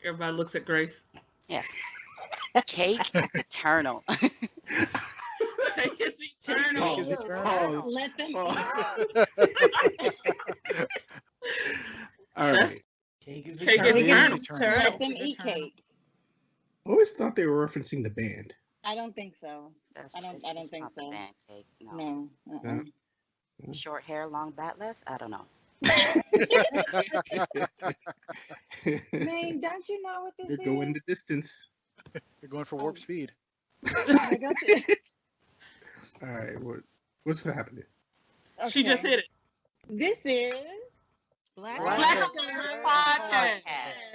Everybody looks at Grace. Yes. Cake eternal. Cake is Cake eternal. is eternal. Pause. Let them Pause. All That's right. Cake is cake is eternal. Cake It is is eternal. eternal. let Cake them is eat eternal. cake. I always thought they were referencing the band. I don't think so. That's I don't it's think not the so. band cake. No. No. No? No? Short hair, long bat left. I don't know. Man, don't you know what this You're going is? the distance. You're going for warp Oh, speed. I got you. All right. What's happening? She just Okay. hit it. This is Black Black Black alert. Alert Alert Podcast.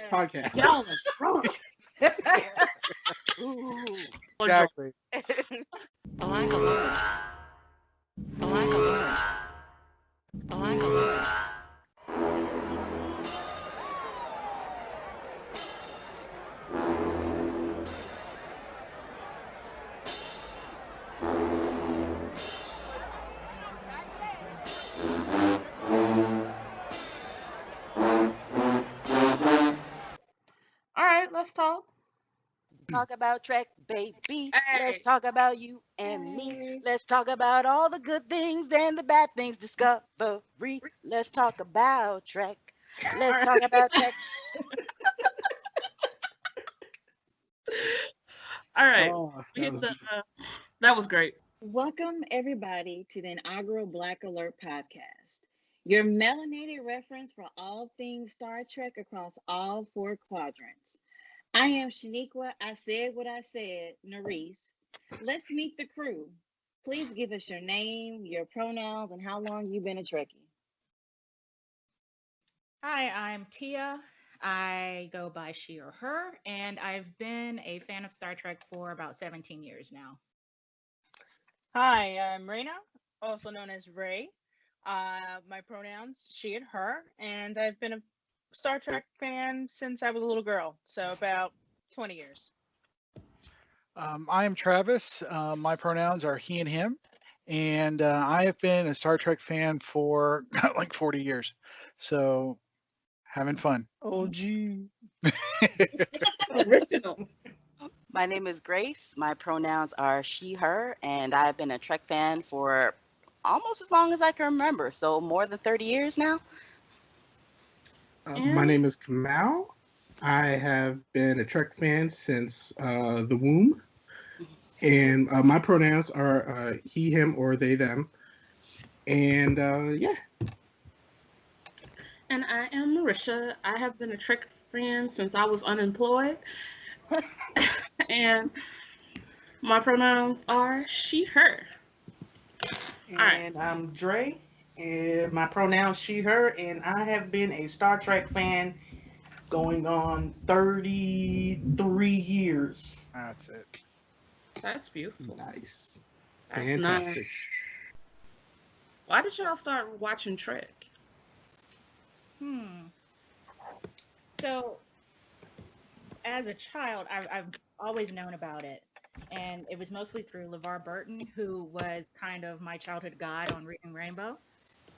Podcast. Podcast. Y'all are drunk. Ooh. Exactly. Black alert. Black alert. Black alert. All right, let's talk. Talk about Trek, baby. Let's Hey. talk about you and me. Hey. Let's talk about all the good things and the bad things. Discovery. Let's talk about Trek. All Let's right. talk about Trek. All right. Oh, We that hit was the. good. That was great. Welcome everybody to the inaugural Black Alert podcast. Your melanated reference for all things Star Trek across all four quadrants. I am Shaniqua. I said what I said, Nerese. Let's meet the crew. Please give us your name, your pronouns, and how long you've been a Trekkie. Hi, I'm Tia. I go by she or her, and I've been a fan of Star Trek for about 17 years now. Hi, I'm Raina, also known as Ray. My pronouns she and her, and I've been a Star Trek fan since I was a little girl, so about 20 years. I am Travis. My pronouns are he and him. And I have been a Star Trek fan for like 40 years. So having fun. OG. Original. My name is Grace. My pronouns are she, her, and I've been a Trek fan for almost as long as I can remember. So more than 30 years now. My And name is Kamal. I have been a Trek fan since the womb, and my pronouns are he, him, or they, them. And yeah, I am Marisha. I have been a Trek fan since I was unemployed. And my pronouns are she, her. All right. And I'm Dre, and my pronouns she, her, and I have been a Star Trek fan going on 33 years. That's it. That's beautiful. nice, That's nice. fantastic. Why did y'all start watching Trek? Hmm. So, as a child, I've always known about it. And it was mostly through LeVar Burton, who was kind of my childhood guide on Reading Rainbow.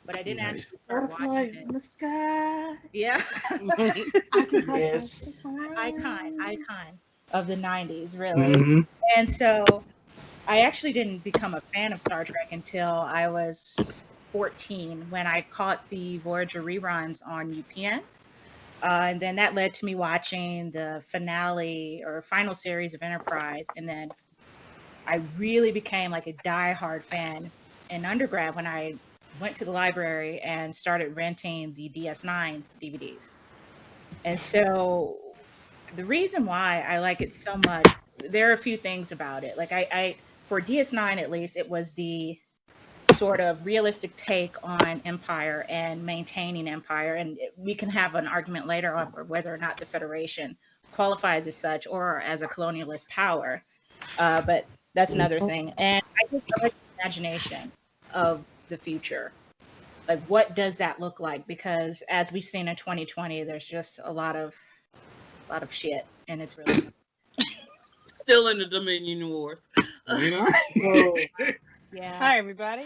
But I didn't Nice. actually start watching Butterflies it. in the sky. Yeah. I can touch Yes. the Icon of the 90s, really. Hmm. And so I actually didn't become a fan of Star Trek until I was 14 when I caught the Voyager reruns on UPN. And then that led to me watching the finale or final series of Enterprise. And then I really became like a diehard fan in undergrad when I went to the library and started renting the DS9 DVDs. And so the reason why I like it so much, there are a few things about it. Like I for DS9 at least, it was the sort of realistic take on empire and maintaining empire. And we can have an argument later on whether or not the Federation qualifies as such or as a colonialist power. But that's another thing. And I just I like the imagination of the future. Like, what does that look like? Because as we've seen in 2020, there's just a lot of shit, and it's really Still in the Dominion Wars. You know. Oh, yeah. Hi, everybody.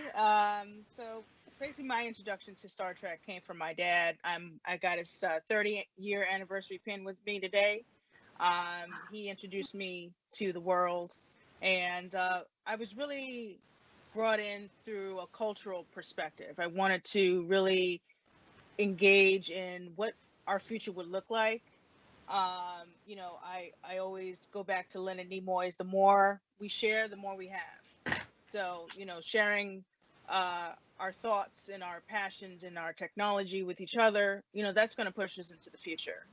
So basically, my introduction to Star Trek came from my dad. I got his 30-year anniversary pin with me today. He introduced me to the world, and I was really brought in through a cultural perspective. I wanted to really engage in what our future would look like. I always go back to Leonard Nimoy's "The more we share, the more we have." So, sharing our thoughts and our passions and our technology with each other, that's going to push us into the future.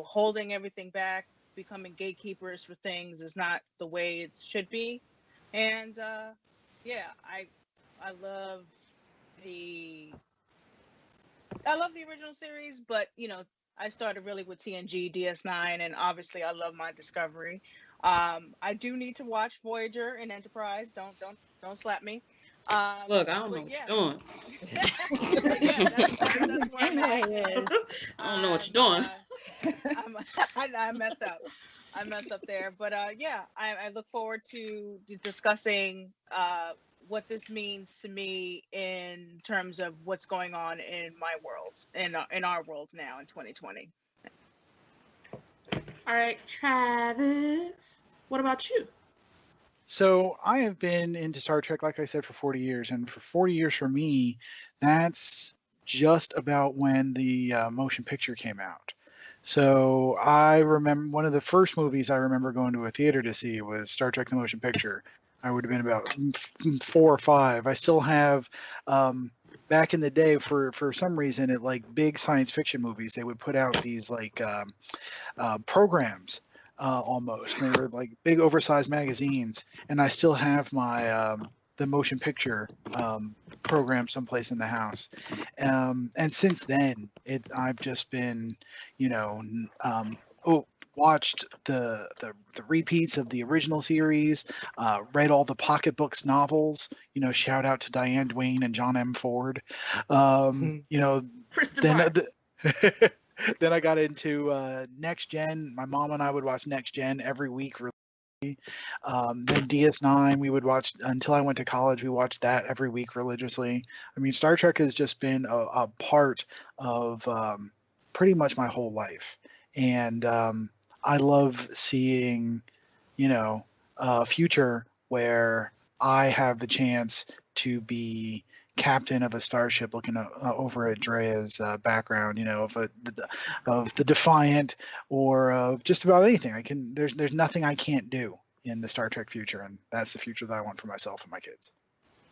Holding everything back, becoming gatekeepers for things is not the way it should be. And yeah, I love the I love the original series, but I started really with TNG, DS9, and obviously I love my Discovery. I do need to watch Voyager and Enterprise. Don't slap me. Look, I don't know But what yeah, you're but yeah, that's where I'm at. Yes. I don't know what I'm you're doing. I'm I messed up. I messed up there. But yeah, I look forward to discussing what this means to me in terms of what's going on in my world, in our world now in 2020. All right, Travis. What about you? So I have been into Star Trek, like I said, for 40 years, and for 40 years for me, that's just about when the motion picture came out. So I remember one of the first movies I remember going to a theater to see was Star Trek: The Motion Picture. I would have been about 4 or 5. I still have, back in the day, for some reason, at like big science fiction movies, they would put out these like programs, almost. They were like big oversized magazines, and I still have my the motion picture program someplace in the house. And since then, I've just been, you know, oh, watched the repeats of the original series, read all the pocketbooks novels. Shout out to Diane Duane and John M. Ford. You know, Kristen then Marks. then I got into Next Gen. My mom and I would watch Next Gen every week. Then DS9, we would watch until I went to college. We watched that every week religiously. I mean, Star Trek has just been a part of pretty much my whole life, and I love seeing, a future where I have the chance to be captain of a starship looking over at Drea's background, of the Defiant, or of just about anything. There's nothing I can't do in the Star Trek future, and that's the future that I want for myself and my kids.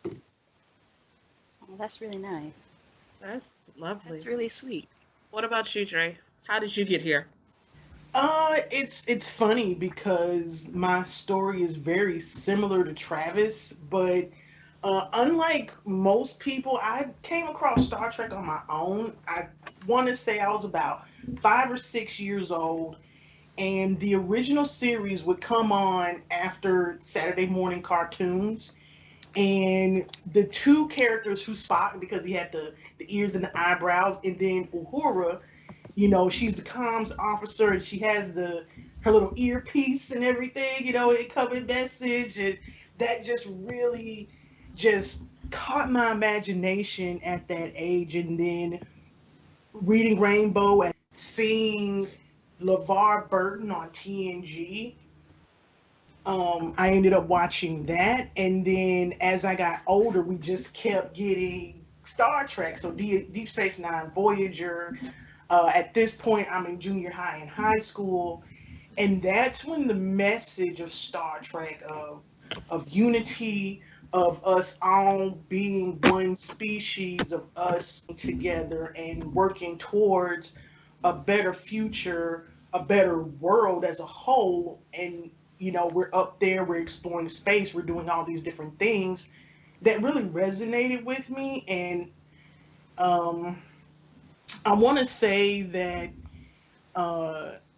Well, that's really nice. That's lovely. That's really sweet. What about you, Dre? How did you get here? It's funny because my story is very similar to Travis, but unlike most people, I came across Star Trek on my own. I want to say I was about 5 or 6 years old, and the original series would come on after Saturday morning cartoons. And the two characters who Spock, because he had the ears and the eyebrows, and then Uhura, she's the comms officer, and she has her little earpiece and everything, it covered message, and that just really just caught my imagination at that age. And then reading Rainbow and seeing LeVar Burton on TNG, I ended up watching that, and then as I got older, we just kept getting Star Trek. So Deep Space Nine, Voyager. At this point, I'm in junior high and high school, and that's when the message of Star Trek, of unity, of us all being one species, of us together and working towards a better future, a better world as a whole. And we're up there, we're exploring space, we're doing all these different things that really resonated with me. And um, I want to say that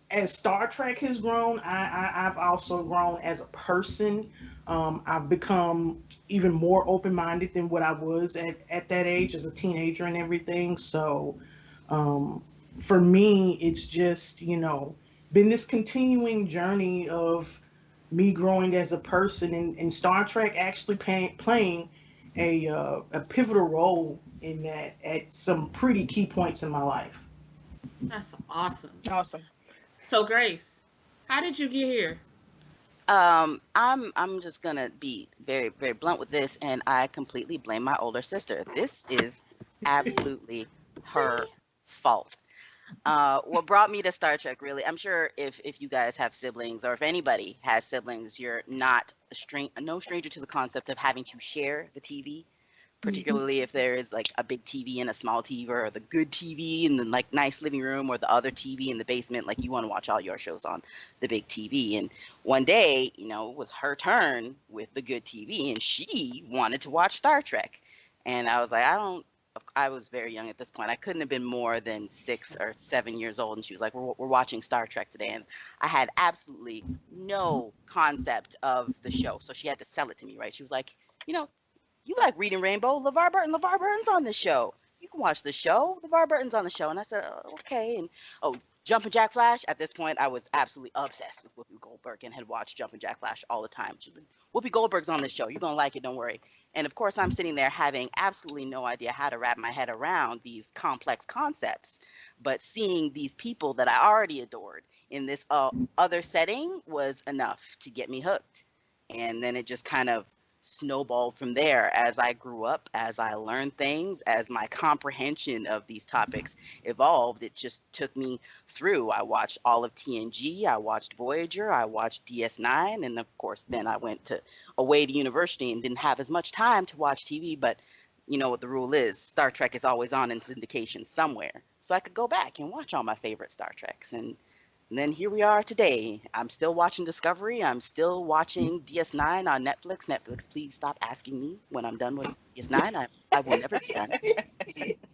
as Star Trek has grown, I've also grown as a person. I've become even more open minded than what I was at that age as a teenager and everything. So um, for me, it's just, been this continuing journey of me growing as a person, and Star Trek actually playing a pivotal role in that at some pretty key points in my life. That's awesome. Awesome. So, Grace, How did you get here? I'm just gonna be very, very blunt with this, and I completely blame my older sister. This is absolutely her See? fault. What brought me to Star Trek, really, I'm sure if you guys have siblings or if anybody has siblings, you're not no stranger to the concept of having to share the TV, particularly if there is like a big TV and a small TV, or the good TV in the like nice living room, or the other TV in the basement. Like you want to watch all your shows on the big TV. And one day, it was her turn with the good TV, and she wanted to watch Star Trek. And I was like, I was very young at this point. I couldn't have been more than 6 or 7 years old. And she was like, we're watching Star Trek today. And I had absolutely no concept of the show. So she had to sell it to me, right? She was like, you know, you like Reading Rainbow, LeVar Burton. LeVar Burton's on the show. You can watch the show. LeVar Burton's on the show. And I said, oh, okay. And Jumpin' Jack Flash. At this point, I was absolutely obsessed with Whoopi Goldberg and had watched Jumpin' Jack Flash all the time. She's like, Whoopi Goldberg's on this show. You're gonna like it. Don't worry. And of course, I'm sitting there having absolutely no idea how to wrap my head around these complex concepts. But seeing these people that I already adored in this other setting was enough to get me hooked. And then it just kind of snowballed from there as I grew up, as I learned things, as my comprehension of these topics evolved. It just took me through. I watched all of TNG, I watched Voyager, I watched DS9, and of course, then I went away to university and didn't have as much time to watch TV. But you know what the rule is: Star Trek is always on in syndication somewhere, so I could go back and watch all my favorite Star Treks. And then here we are today. I'm still watching Discovery. I'm still watching DS9 on Netflix. Netflix, please stop asking me when I'm done with DS9. I will never be done.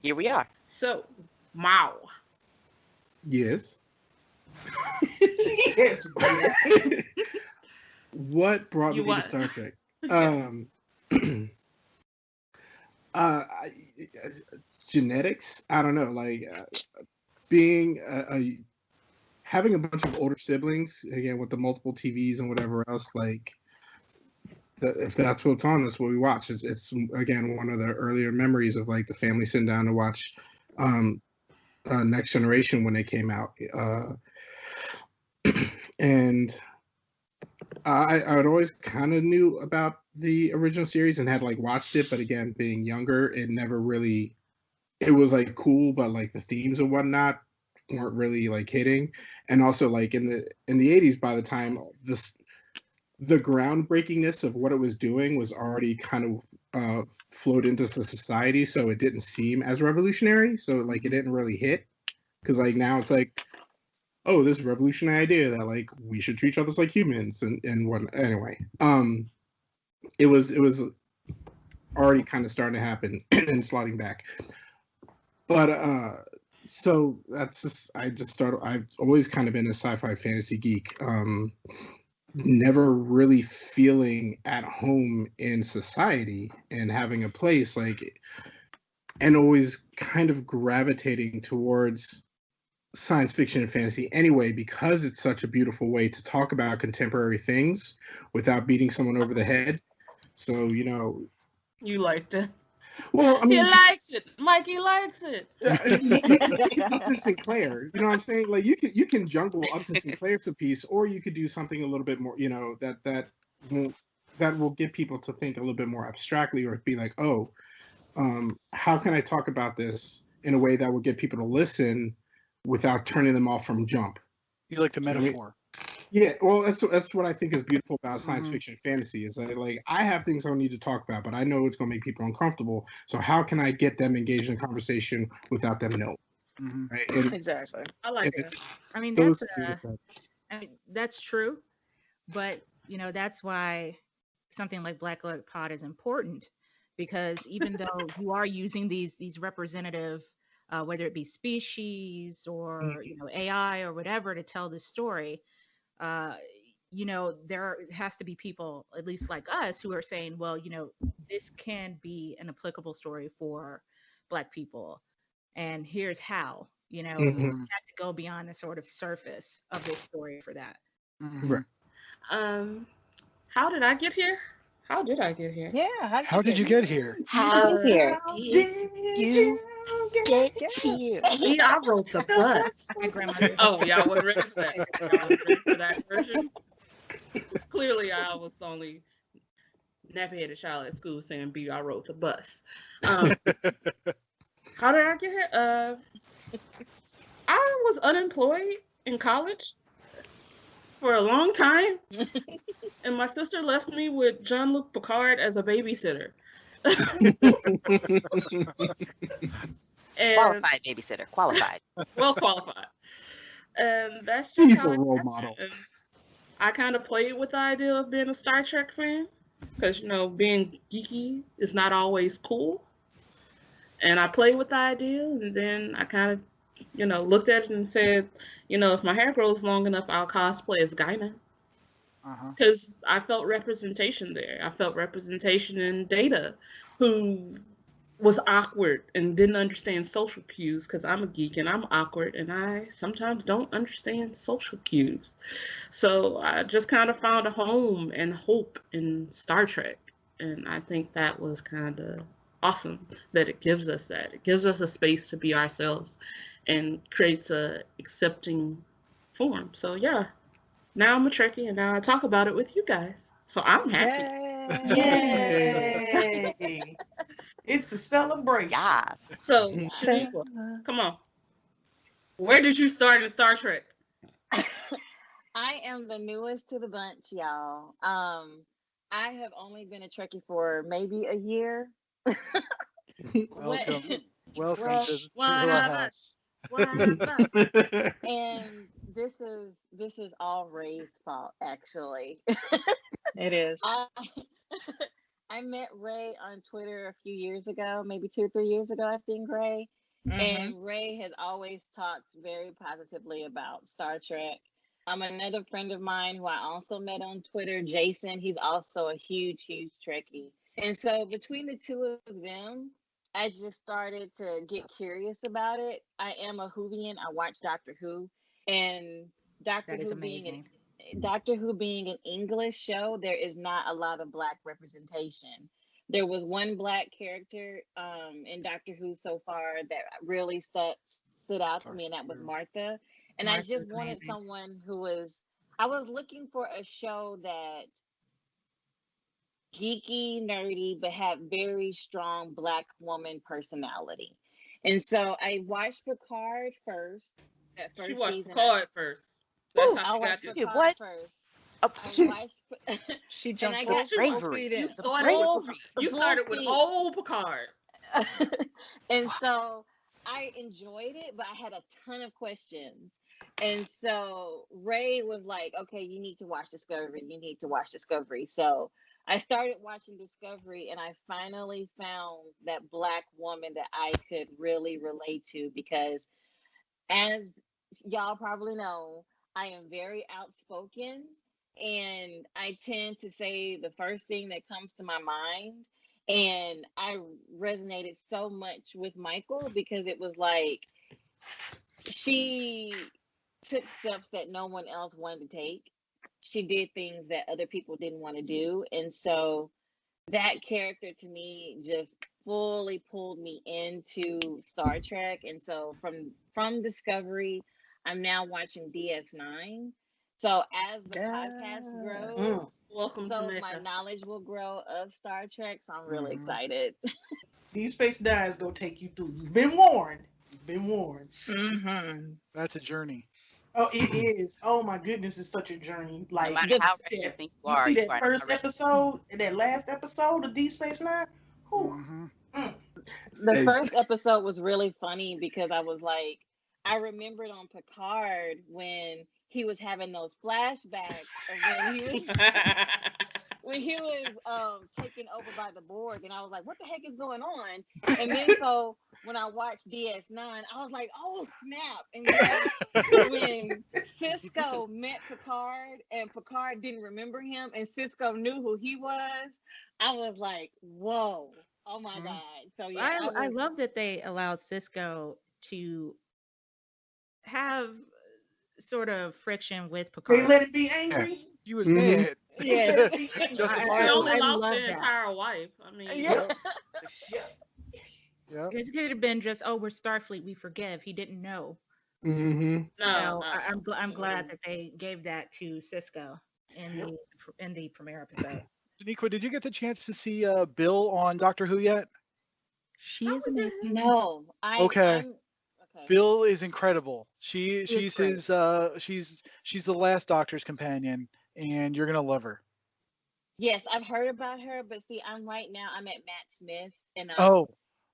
Here we are. So, Mao. Yes. Yes, dear. What brought You me to what? Star Trek? Genetics. I don't know. Like being having a bunch of older siblings, again with the multiple TVs and whatever else. Like if that's what's on, that's what we watch. It's again one of the earlier memories of like the family sitting down to watch Next Generation when they came out. And I'd always kind of knew about the original series and had like watched it, but again, being younger, it never really. It was like cool, but like the themes and whatnot weren't really like hitting. And also like in the 80s, by the time the groundbreakingness of what it was doing was already kind of flowed into society, so it didn't seem as revolutionary. So like it didn't really hit, because like now it's like, oh, this revolutionary idea that like we should treat others like humans and what. Anyway, it was already kind of starting to happen and sliding back. But so that's just I've always kind of been a sci-fi fantasy geek. Never really feeling at home in society and having a place like, and always kind of gravitating towards science fiction and fantasy anyway, because it's such a beautiful way to talk about contemporary things without beating someone over the head. So, You liked it. well, I He mean, likes it. Mikey likes it. you can up to Sinclair. You know what I'm saying? Like you can jungle up to Sinclair's a piece, or you could do something a little bit more, that will get people to think a little bit more abstractly, or be like, oh, how can I talk about this in a way that will get people to listen without turning them off from jump? You like the You know what I mean? metaphor. Yeah, well, that's what I think is beautiful about science Mhm. fiction and fantasy, is that like I have things I need to talk about, but I know it's going to make people uncomfortable. So how can I get them engaged in conversation without them knowing? Mhm. Right? And, Exactly. I like and it. I mean, those things that's true, but that's why something like Black Alert Pod is important, because even though you are using these representative, whether it be species or AI or whatever, to tell this story, uh, there has to be people, at least like us, who are saying, well, this can be an applicable story for Black people, and here's how. You Mhm. have to go beyond the sort of surface of this story for that. Right. Um, how did I get here? How did I get here? Yeah. How did you get here? How How did did you Get you. Me, I rode the bus. My grandmother. Oh, y'all wasn't ready for that. Y'all wasn't ready for that version. Clearly, I was only nappy-headed child at school saying B, I rode the bus. Um, how did I get here? I was unemployed in college for a long time, and my sister left me with Jean-Luc Picard as a babysitter. And Qualified babysitter. Qualified. well qualified. And that's just He's how a I role got model. there. And I kind of played with the idea of being a Star Trek fan because, being geeky is not always cool. And I played with the idea, and then I kind of, looked at it and said, if my hair grows long enough, I'll cosplay as Guinan. Uh-huh. Because I felt representation there. I felt representation in Data, who was awkward and didn't understand social cues because I'm a geek and I'm awkward and I sometimes don't understand social cues. So I just kind of found a home and hope in Star Trek. And I think that was kind of awesome that it gives us that. It gives us a space to be ourselves and creates a accepting form. So yeah, now I'm a Trekkie and now I talk about it with you guys. So I'm happy. Yay! It's a celebration. Yeah. So Shaniqua, come on. Where did you start in Star Trek? I am the newest to the bunch, y'all. I have only been a Trekkie for maybe a year. Welcome. Welcome Well, to one our of us. house. One of us. and this is all Ray's fault, actually. It is. I I met Ray on Twitter a few years ago, maybe 2 or 3 years ago, I think, Ray. Mhm. And Ray has always talked very positively about Star Trek. Another friend of mine who I also met on Twitter, Jason, he's also a huge, huge Trekkie. And so between the two of them, I just started to get curious about it. I am a Whovian. I watch Doctor Who, and Doctor That is Who being amazing. Doctor Who being an English show, there is not a lot of black representation. There was one black character in Doctor Who so far that really stood out to me, and that was Martha. And I Martha's just wanted amazing. someone I was looking for a show that geeky, nerdy, but had very strong black woman personality. And so I watched Picard first. That She first watched season, Picard first. That's Ooh, how I she got watched this. you Picard what? first. Oh, I watched, She and jumped I the got off. full bravery. speed. You The started with Full, bravery. you full started with speed. old Picard. And so I enjoyed it, but I had a ton of questions. And so Ray was like, okay, you need to watch Discovery. You need to watch Discovery. So I started watching Discovery and I finally found that black woman that I could really relate to because, as y'all probably know, I am very outspoken and I tend to say the first thing that comes to my mind. And I resonated so much with Michael because it was like she took steps that no one else wanted to take. She did things that other people didn't want to do. And so that character to me just fully pulled me into Star Trek. And so from Discovery, I'm now watching DS9. So as the podcast grows, Mm. Welcome, so my Jamaica. knowledge will grow of Star Trek. So I'm really Mhm. excited. These Space Dives gonna take you through. You've been warned. You've been warned. Mm-hmm. That's a journey. Oh, it is. Oh my goodness, it's such a journey. No Like matter The how you ready see you that, think you you are, see you that are first not ready. episode, that last episode of Deep Space Nine. Whew. Mm-hmm. Mm. the Hey, first episode was really funny because I was like, I remembered on Picard when he was having those flashbacks of when he was taken over by the Borg, and I was like, what the heck is going on? And then so when I watched DS9, I was like, oh snap! And then when Cisco met Picard and Picard didn't remember him, and Cisco knew who he was, I was like, whoa. Oh my Mhm. God. So yeah, I I was love that they allowed Cisco to have sort of friction with They Picard. let him be yeah. angry. He was hmm mad. They yes. let him be angry. He only Justifiably. I lost love the that. entire wife. I mean, Yeah. Yeah. Yeah. It could have been just, oh, we're Starfleet, we forgive. He didn't know. Mm-hmm. No, So I'm glad that they gave that to Cisco in the premiere episode. Daniqua, did you get the chance to see Bill on Doctor Who yet? She is amazing. No, Okay. I'm okay. Bill is incredible. She is She's great. she's the last Doctor's companion, and you're gonna love her. Yes, I've heard about her, but see, I'm at Matt Smith's, and Oh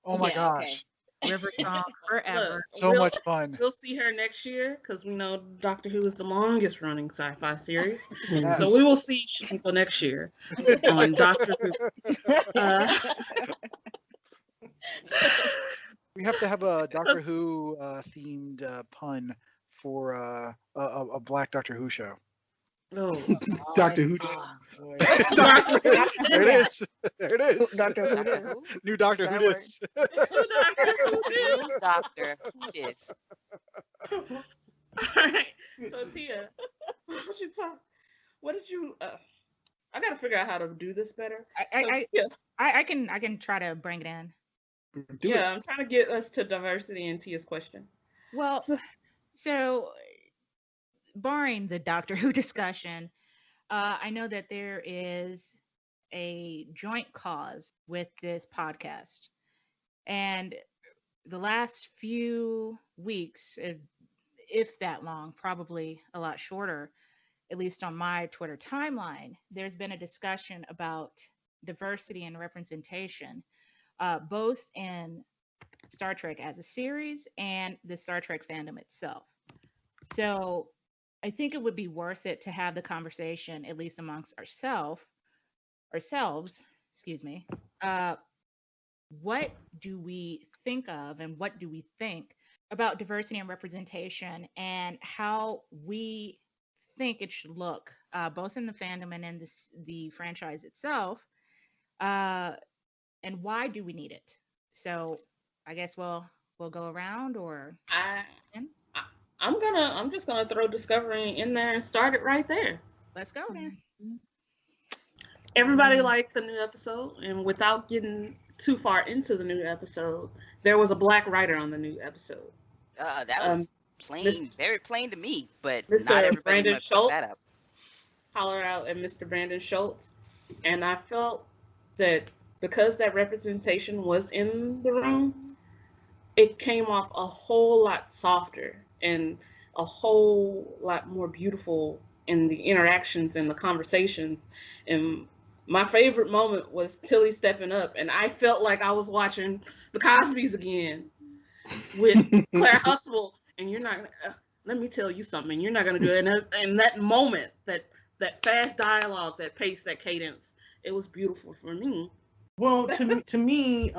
my yeah, okay. gosh, River Song look, forever. so we'll much fun. we'll see her next year because we know Doctor Who is the longest running sci-fi series. Yes. So we will see Shaniqua next year on Doctor Who. We have to have a Doctor Who themed pun for a Black Doctor Who show. Oh, Doctor Who does. There it is. There it is. Doctor Who Doctor does. Who? New Doctor That Who works. does. Doctor Who New is. Doctor Who dis? All right. So Tia, what did you? I gotta figure out how to do this better. I can try to bring it in. Do it. I'm trying to get us to diversity in Tia's question. Well, so barring the Doctor Who discussion, I know that there is a joint cause with this podcast. And the last few weeks, if that long, probably a lot shorter, at least on my Twitter timeline, there's been a discussion about diversity and representation, both in Star Trek as a series and the Star Trek fandom itself. So I think it would be worth it to have the conversation, at least amongst ourselves, excuse me. What do we think of and what do we think about diversity and representation and how we think it should look, both in the fandom and in the franchise itself, and why do we need it? So I guess we'll go around, or I'm just gonna throw Discovery in there and start it right there. Let's go then. Everybody liked the new episode, and without getting too far into the new episode, there was a black writer on the new episode. That was plain, very plain to me, but Mr. not everybody Brandon must pick Schultz that up. hollered out at Mr. Brandon Schultz, and I felt that because that representation was in the room, it came off a whole lot softer and a whole lot more beautiful in the interactions and the conversations. And my favorite moment was Tilly stepping up, and I felt like I was watching the Cosbys again with Claire Huxtable. And you're not gonna, let me tell you something, you're not gonna do it. And that moment, that fast dialogue, that pace, that cadence, it was beautiful for me. Well, to me,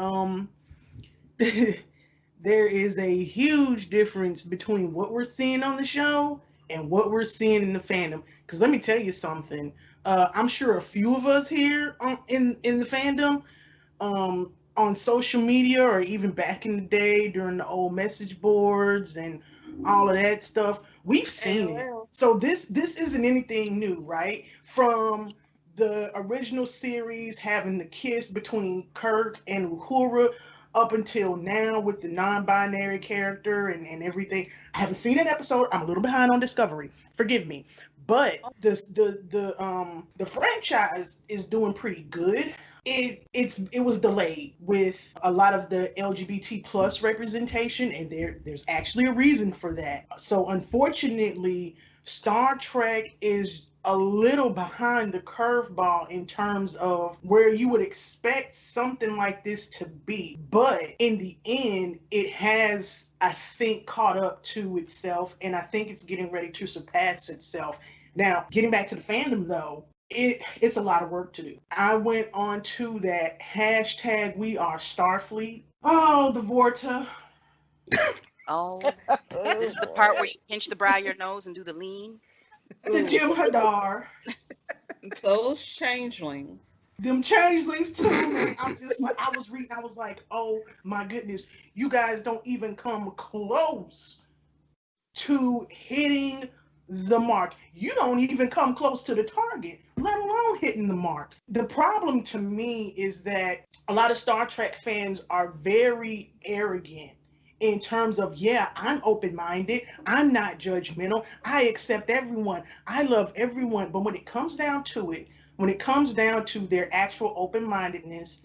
there is a huge difference between what we're seeing on the show and what we're seeing in the fandom. Because let me tell you something. I'm sure a few of us here in the fandom, on social media, or even back in the day during the old message boards and all of that stuff, we've seen it. So this isn't anything new, right? From the original series having the kiss between Kirk and Uhura up until now with the non-binary character and everything. I haven't seen that episode. I'm a little behind on Discovery. Forgive me. But the franchise is doing pretty good. It was delayed with a lot of the LGBT plus representation, and there's actually a reason for that. So unfortunately, Star Trek is a little behind the curveball in terms of where you would expect something like this to be. But in the end, it has, I think, caught up to itself, and I think it's getting ready to surpass itself. Now, getting back to the fandom though, it's a lot of work to do. I went on to that hashtag We Are Starfleet. Oh, the Vorta. Oh, this is the part where you pinch the brow of your nose and do the lean. The Jim Hadar. Those changelings. Them changelings too, man. I'm just like, I was reading, I was like, oh my goodness, you guys don't even come close to hitting the mark. You don't even come close to the target, let alone hitting the mark. The problem to me is that a lot of Star Trek fans are very arrogant in terms of, yeah, I'm open minded, I'm not judgmental, I accept everyone, I love everyone. But when it comes down to it, when it comes down to their actual open mindedness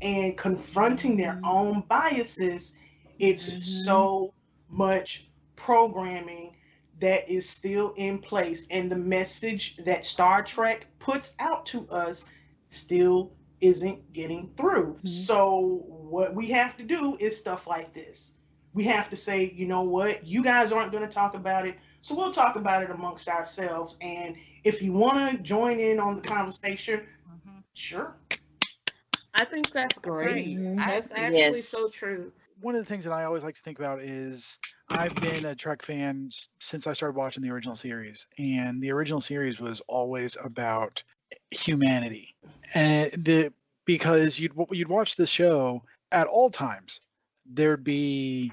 and confronting their Mhm. own biases, it's Mhm. so much programming that is still in place. And the message that Star Trek puts out to us still isn't getting through. Mhm. So, what we have to do is stuff like this. We have to say, you know what, you guys aren't going to talk about it. So, we'll talk about it amongst ourselves. And if you want to join in on the conversation, Hmm. sure. I think that's Right. great. Mhm. I That's agree. actually Yes. so true. One of the things that I always like to think about is I've been a Trek fan since I started watching the original series, and the original series was always about humanity, and because you'd watch the show at all times, there'd be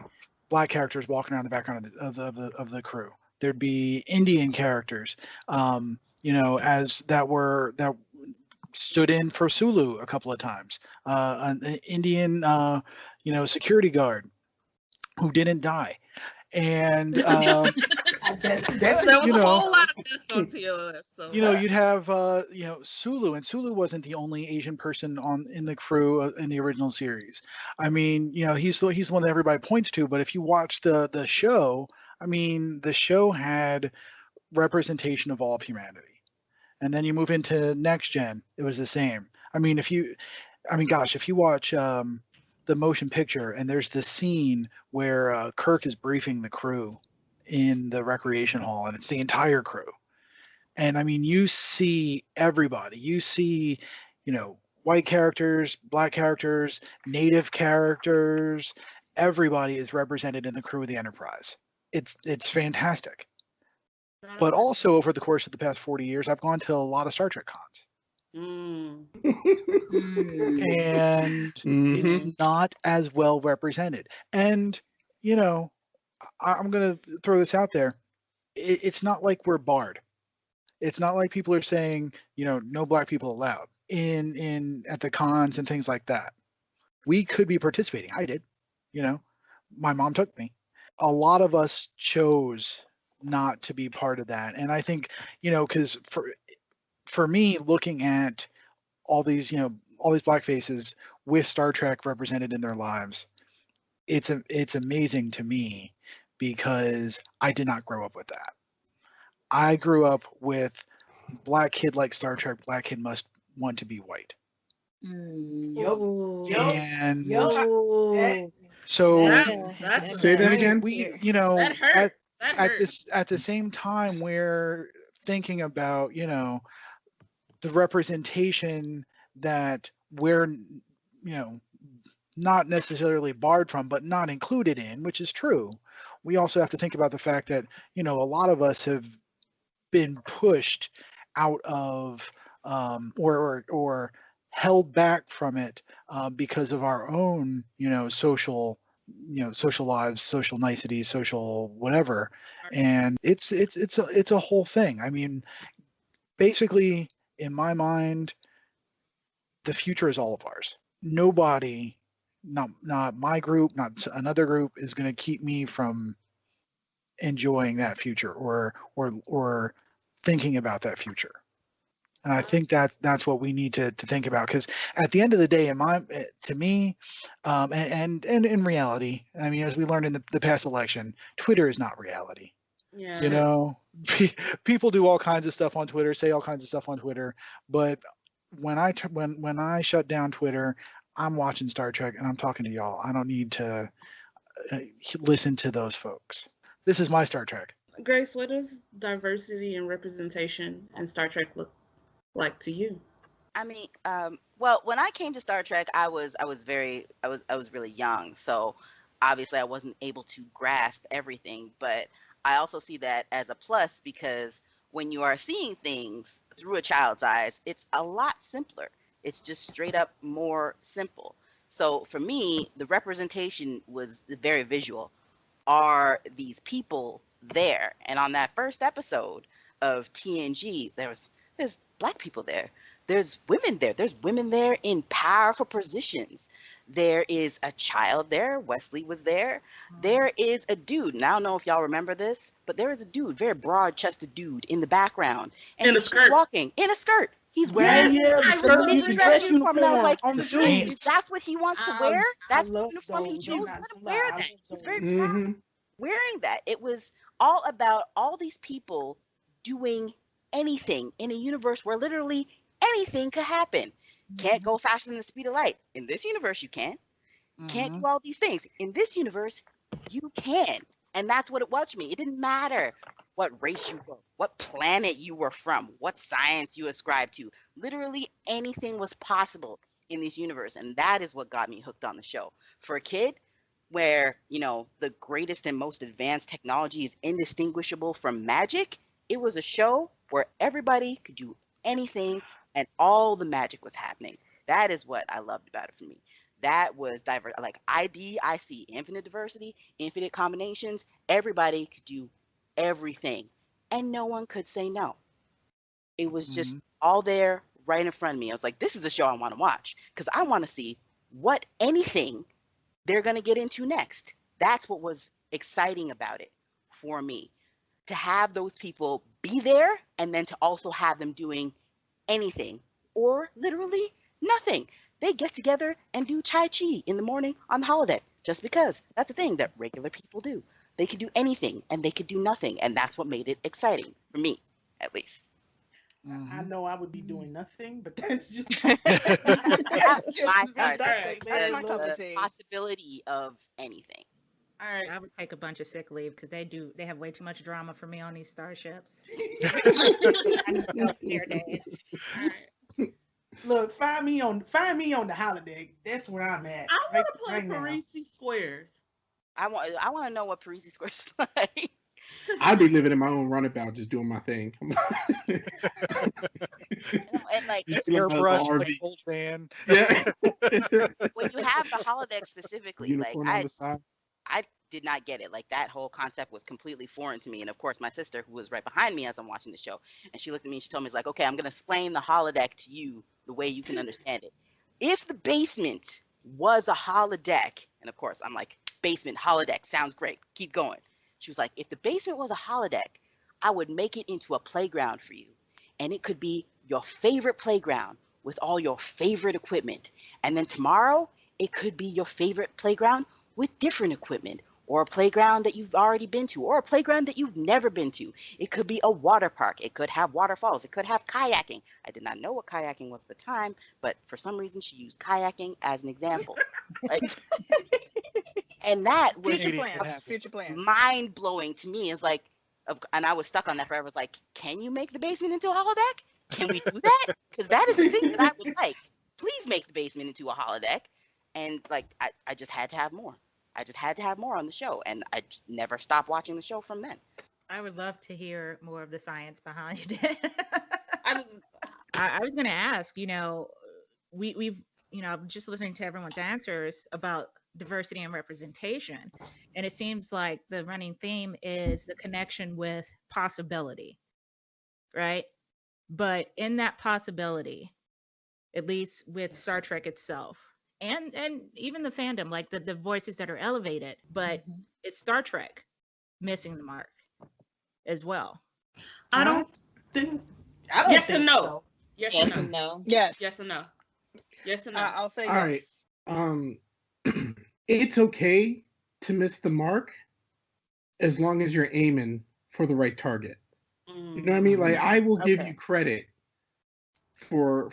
black characters walking around the background of the crew. There'd be Indian characters, as that stood in for Sulu a couple of times. An Indian, security guard who didn't die, and That's There was you a know, whole lot of death on TOS. So you'd have Sulu, and Sulu wasn't the only Asian person on in the crew in the original series. I mean, he's the one that everybody points to. But if you watch the show, I mean, the show had representation of all of humanity. And then you move into next gen, it was the same. Gosh, if you watch the motion picture, and there's this scene where Kirk is briefing the crew in the recreation hall, and it's the entire crew. And I mean, you see everybody. You see, white characters, black characters, native characters. Everybody is represented in the crew of the Enterprise. It's fantastic. shout But out to also over the course of the past 40 years, I've gone to a lot of Star Trek cons, mm, Mm. and it's Hmm. Mhm. not as well represented. And you know, I'm gonna throw this out there. It's not like we're barred. It's not like people are saying, no black people allowed in at the cons and things like that. We could be participating. I did. You know, my mom took me. A lot of us chose not to be part of that, and I think, because for me, looking at all these black faces with Star Trek represented in their lives, it's amazing to me because I did not grow up with that. I grew up with black kid like Star Trek, black kid must want to be white. Yup. Mm. Yup. oh, And Yup. That. oh, so that's a Say that we again. we that hurt. That at hurt. this at the same time we're thinking about, the representation that we're, not necessarily barred from, but not included in, which is true. We also have to think about the fact that, a lot of us have been pushed out of, or held back from it, because of our own, social lives, social niceties, social whatever. And it's a whole thing. I mean, basically, in my mind, the future is all of ours. Nobody, not my group, not another group, is going to keep me from enjoying that future, or thinking about that future. And I think that's what we need to think about, because at the end of the day, to me, and in reality, I mean, as we learned in the past election, Twitter is not reality. You Yeah. know, people do all kinds of stuff on Twitter, say all kinds of stuff on Twitter, but when I shut down Twitter, I'm watching Star Trek and I'm talking to y'all. I don't need to uh, listen to those folks. This is my Star Trek. Grace, what does diversity and representation in Star Trek look like to you? I mean, well, when I came to Star Trek, I was really young, so obviously I wasn't able to grasp everything. But I also see that as a plus because when you are seeing things through a child's eyes, it's a lot simpler. It's just straight up more simple. So for me, the representation was very visual. Are these people there. And on that first episode of TNG, there's black people there. There's women there. There's women there in powerful positions. There is a child there. Wesley was there. There is a dude. And I don't know if y'all remember this, but there is a dude, very broad-chested dude in the background, and In a he's just skirt. walking in a skirt. He's Oh wearing yeah, the I skirt remember with the the that. dress uniform, and I was uniform like, on the The dude. if skates. that's what he wants to wear, I that's the love uniform he those. I'm chose. not Let him gonna wear lie, I that. love He's very those. proud Mm-hmm. wearing that. It was all about all these people doing anything in a universe where literally anything could happen. Can't go faster than the speed of light. In this universe, you can. Can't do all these things. In this universe, you can. And that's what it was for me. It didn't matter what race you were, what planet you were from, what science you ascribed to. Literally anything was possible in this universe. And that is what got me hooked on the show. For a kid, where, the greatest and most advanced technology is indistinguishable from magic, it was a show where everybody could do anything and all the magic was happening. That is what I loved about it for me. That was diverse. Like I see infinite diversity, infinite combinations. Everybody could do everything, and no one could say no. It was just all there right in front of me. I was like, this is a show I want to watch because I want to see what anything they're going to get into next. That's what was exciting about it for me. To have those people be there and then to also have them doing anything or literally nothing. They get together and do Tai Chi in the morning on the holodeck just because that's a thing that regular people do. They could do anything and they could do nothing. And that's what made it exciting for me, at least. I know I would be doing nothing, but that's just That's that's just my me. Star That's Trek. that's The, my cup of the tea. possibility of anything. All right. I would take a bunch of sick leave because they have way too much drama for me on these starships. I need self-care days. All right. Look, find me on the holiday. That's where I'm at. I Right, want to play right now. Parisi Squares. I want to know what Parisi Squares is like. I'd be living in my own runabout, just doing my thing. And like Just it's in the Airbrush like RV. old van. Yeah. when you have the holodeck specifically, like Unicorn on the side. I did not get it. Like that whole concept was completely foreign to me. And of course, my sister, who was right behind me as I'm watching the show, and she looked at me and she told me, "It's like, okay, I'm gonna explain the holodeck to you the way you can understand it. If the basement was a holodeck, and of course, I'm like, basement holodeck sounds great. Keep going." She was like, "If the basement was a holodeck, I would make it into a playground for you, and it could be your favorite playground with all your favorite equipment. And then tomorrow, it could be your favorite playground with different equipment, or a playground that you've already been to, or a playground that you've never been to. It could be a water park. It could have waterfalls. It could have kayaking." I did not know what kayaking was at the time, but for some reason she used kayaking as an example. Like, and that was Future Canadian, it plans. happens. Future plans. mind blowing to me. It's like, and I was stuck on that forever. It's like, can you make the basement into a holodeck? Can we do that? Because that is the thing that I would like. Please make the basement into a holodeck. And like, I just had to have more. I just had to have more on the show, and I just never stopped watching the show from then. I would love to hear more of the science behind it. I, I was going to ask, we've, just listening to everyone's answers about diversity and representation, and it seems like the running theme is the connection with possibility, right? But in that possibility, at least with Star Trek itself, and even the fandom, like the voices that are elevated, but it's Star Trek missing the mark as well. I don't. think. I don't Yes think and no. so. Yes Yes and and no. no. Yes. Yes and no. Yes and no. I'll say All right. yes. It's okay to miss the mark as long as you're aiming for the right target. You know what I mean? Like I will give Okay. you credit for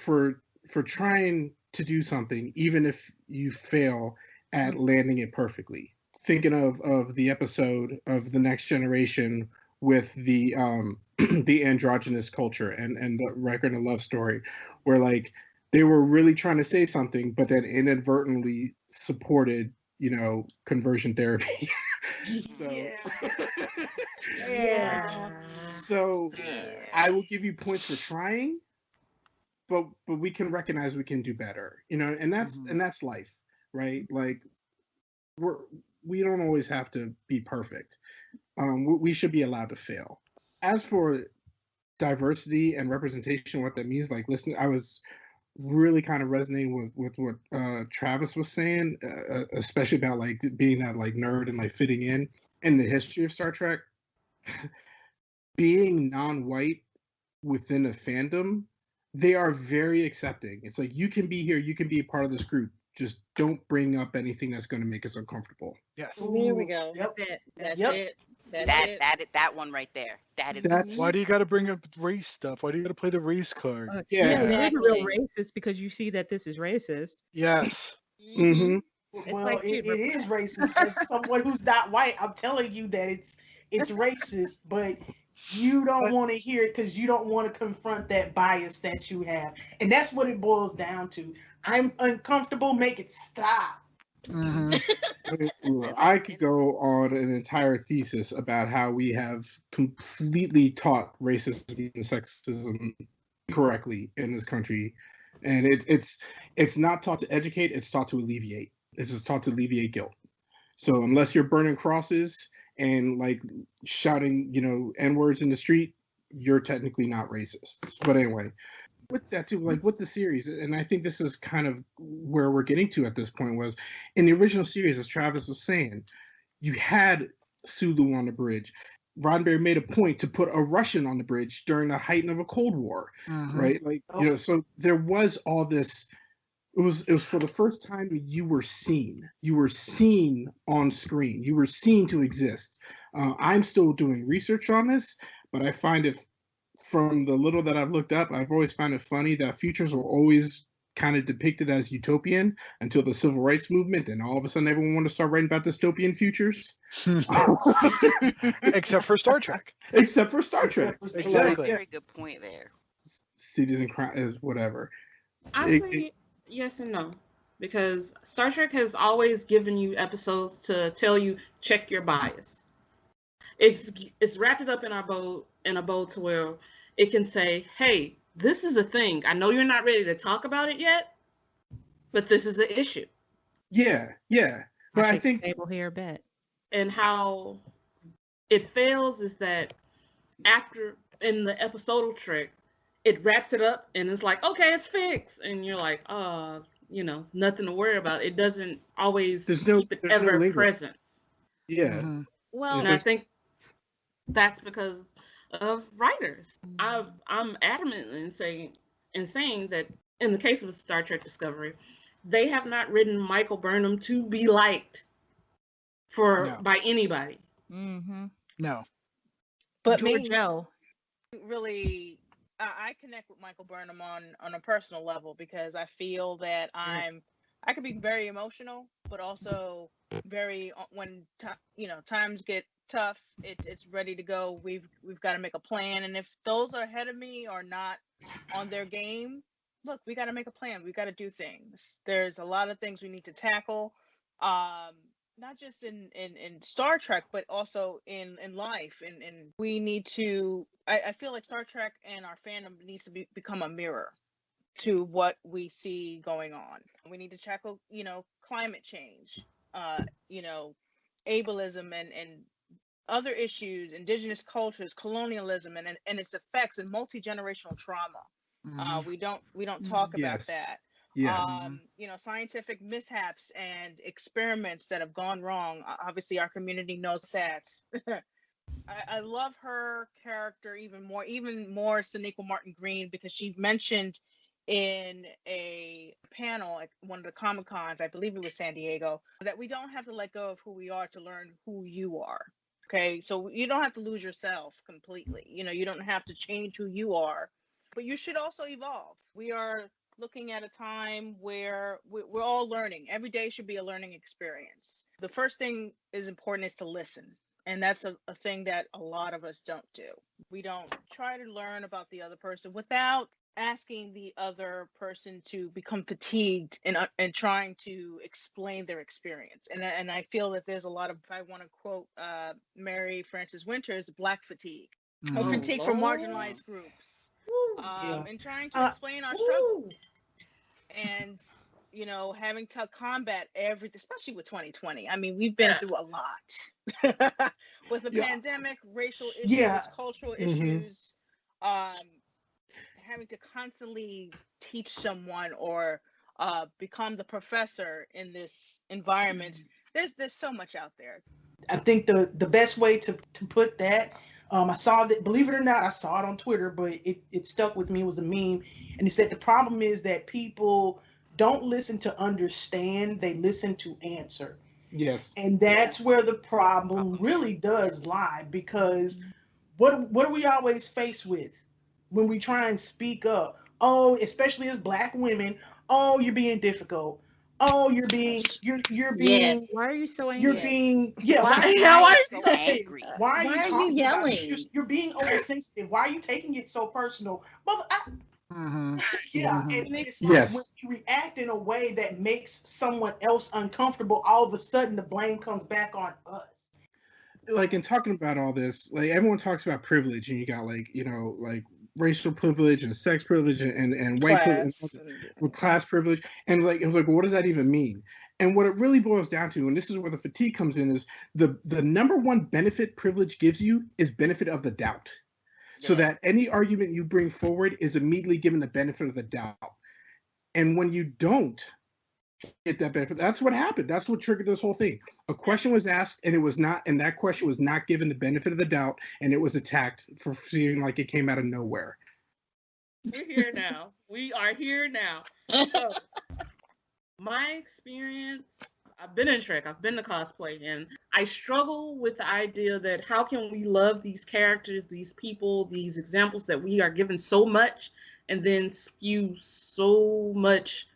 trying to do something, even if you fail at landing it perfectly. Thinking of the episode of The Next Generation with the the androgynous culture and the record and love story, where like they were really trying to say something, but then inadvertently supported, conversion therapy. So, Yeah. so I will give you points for trying, but we can recognize we can do better, and that's life, right? Like we're we don't always have to be perfect. We should be allowed to fail. As for diversity and representation, what that means, like listening, I was really kind of resonating with what Travis was saying, especially about like being that like nerd and like fitting in the history of Star Trek. Being non-white within a fandom, they are very accepting. It's like, you can be here, you can be a part of this group. Just don't bring up anything that's going to make us uncomfortable. Yes. There we go. Yep. That's it. That's Yep. it. That's it. That one right there. That is That's Why do you got to bring up race stuff? Why do you got to play the race card? Yeah. You're the real Exactly. racist because you see that this is racist. Yes. Mm-hmm. Well, like it Cuba. is racist. As someone who's not white, I'm telling you that it's racist, but you don't want to hear it because you don't want to confront that bias that you have. And that's what it boils down to. I'm uncomfortable, make it stop. hmm I could go on an entire thesis about how we have completely taught racism and sexism correctly in this country, and it's not taught to educate; it's taught to alleviate. It's just taught to alleviate guilt. So unless you're burning crosses and like shouting, N words in the street, you're technically not racist. But anyway, with that too, like with the series, and I think this is kind of where we're getting to at this point, was in the original series, as Travis was saying, you had Sulu on the bridge. Roddenberry made a point to put a Russian on the bridge during the height of a Cold War, right? Like, so there was all this. It was for the first time you were seen. You were seen on screen. You were seen to exist. I'm still doing research on this, but I find it, from the little that I've looked up, I've always found it funny that futures were always kind of depicted as utopian until the civil rights movement, and all of a sudden everyone wanted to start writing about dystopian futures. Except for Star Trek. Except for Star Trek. Exactly. Very good point there. Cities and crime is whatever. I say yes and no, because Star Trek has always given you episodes to tell you check your bias. It's wrapped it up in a bow to where it can say, hey, this is a thing. I know you're not ready to talk about it yet, but this is an issue. Yeah. But I think table here a bit. And how it fails is that after, in the episodal Trek, it wraps it up and it's like, okay, it's fixed, and you're like, nothing to worry about. It doesn't always keep it ever present. Yeah. Well, And I think that's because of writers. I'm adamant in saying that in the case of Star Trek Discovery, they have not written Michael Burnham to be liked by anybody. Mm-hmm. No. But Joe. Really, I connect with Michael Burnham on a personal level because I feel that I could be very emotional, but also very, when times get tough, it's ready to go. We've got to make a plan, and if those are ahead of me are not on their game, look, we got to make a plan. We got to do things. There's a lot of things we need to tackle, not just in Star Trek, but also in life. And we need to. I feel like Star Trek and our fandom needs to become a mirror to what we see going on. We need to tackle, climate change, ableism and other issues, indigenous cultures, colonialism, and its effects, and multi-generational trauma. We don't talk about that. Yes. Scientific mishaps and experiments that have gone wrong. Obviously, our community knows that. I love her character even more Sonequa Martin Green, because she mentioned in a panel at one of the Comic Cons, I believe it was San Diego, that we don't have to let go of who we are to learn who you are. Okay, so you don't have to lose yourself completely. You don't have to change who you are, but you should also evolve. We are looking at a time where we're all learning. Every day should be a learning experience. The first thing is important is to listen. And that's a thing that a lot of us don't do. We don't try to learn about the other person without asking the other person to become fatigued and trying to explain their experience. And I feel that there's a lot of, if I want to quote Mary Frances Winters, black fatigue. Fatigue from marginalized groups. And trying to explain our struggle. And you know, having to combat everything, especially with 2020. I mean, we've been Yeah. through a lot with the Yeah. pandemic, racial issues, Yeah. cultural Mm-hmm. issues, having to constantly teach someone or become the professor in this environment. There's so much out there. I think the best way to put that, I saw that, believe it or not, I saw it on Twitter, but it stuck with me. It was a meme, and it said the problem is that people don't listen to understand, they listen to answer. Yes. And Yeah. that's where the problem really does lie, because what are we always faced with when we try and speak up? Oh, especially as black women, oh, you're being difficult. Oh, you're Yes. being Why are you so you're angry? Yes. being yeah, Why? why How are Why you so so angry? why are Why you are you talking about this? yelling? You're being oversensitive. Why are you taking it so personal? Mother, Mm-hmm. yeah, Mm-hmm. and angry? it's like when Yes. you react in a way that makes someone else uncomfortable, all of a sudden the blame comes back on us. Like in talking about all this, like everyone talks about privilege, and you got like like racial privilege and sex privilege and white privilege Class. with class privilege, and like it was like, what does that even mean? And what it really boils down to, and this is where the fatigue comes in, is the number one benefit privilege gives you is benefit of the doubt, so Yeah. that any argument you bring forward is immediately given the benefit of the doubt. And when you don't get that benefit, that's what happened. That's what triggered this whole thing. A question was asked, and it was not, and that question was not given the benefit of the doubt, and it was attacked for seeming like it came out of nowhere. We're here now. We are here now. So, my experience, I've been in Trek, I've been to cosplay, and I struggle with the idea that how can we love these characters, these people, these examples that we are given so much, and then spew so much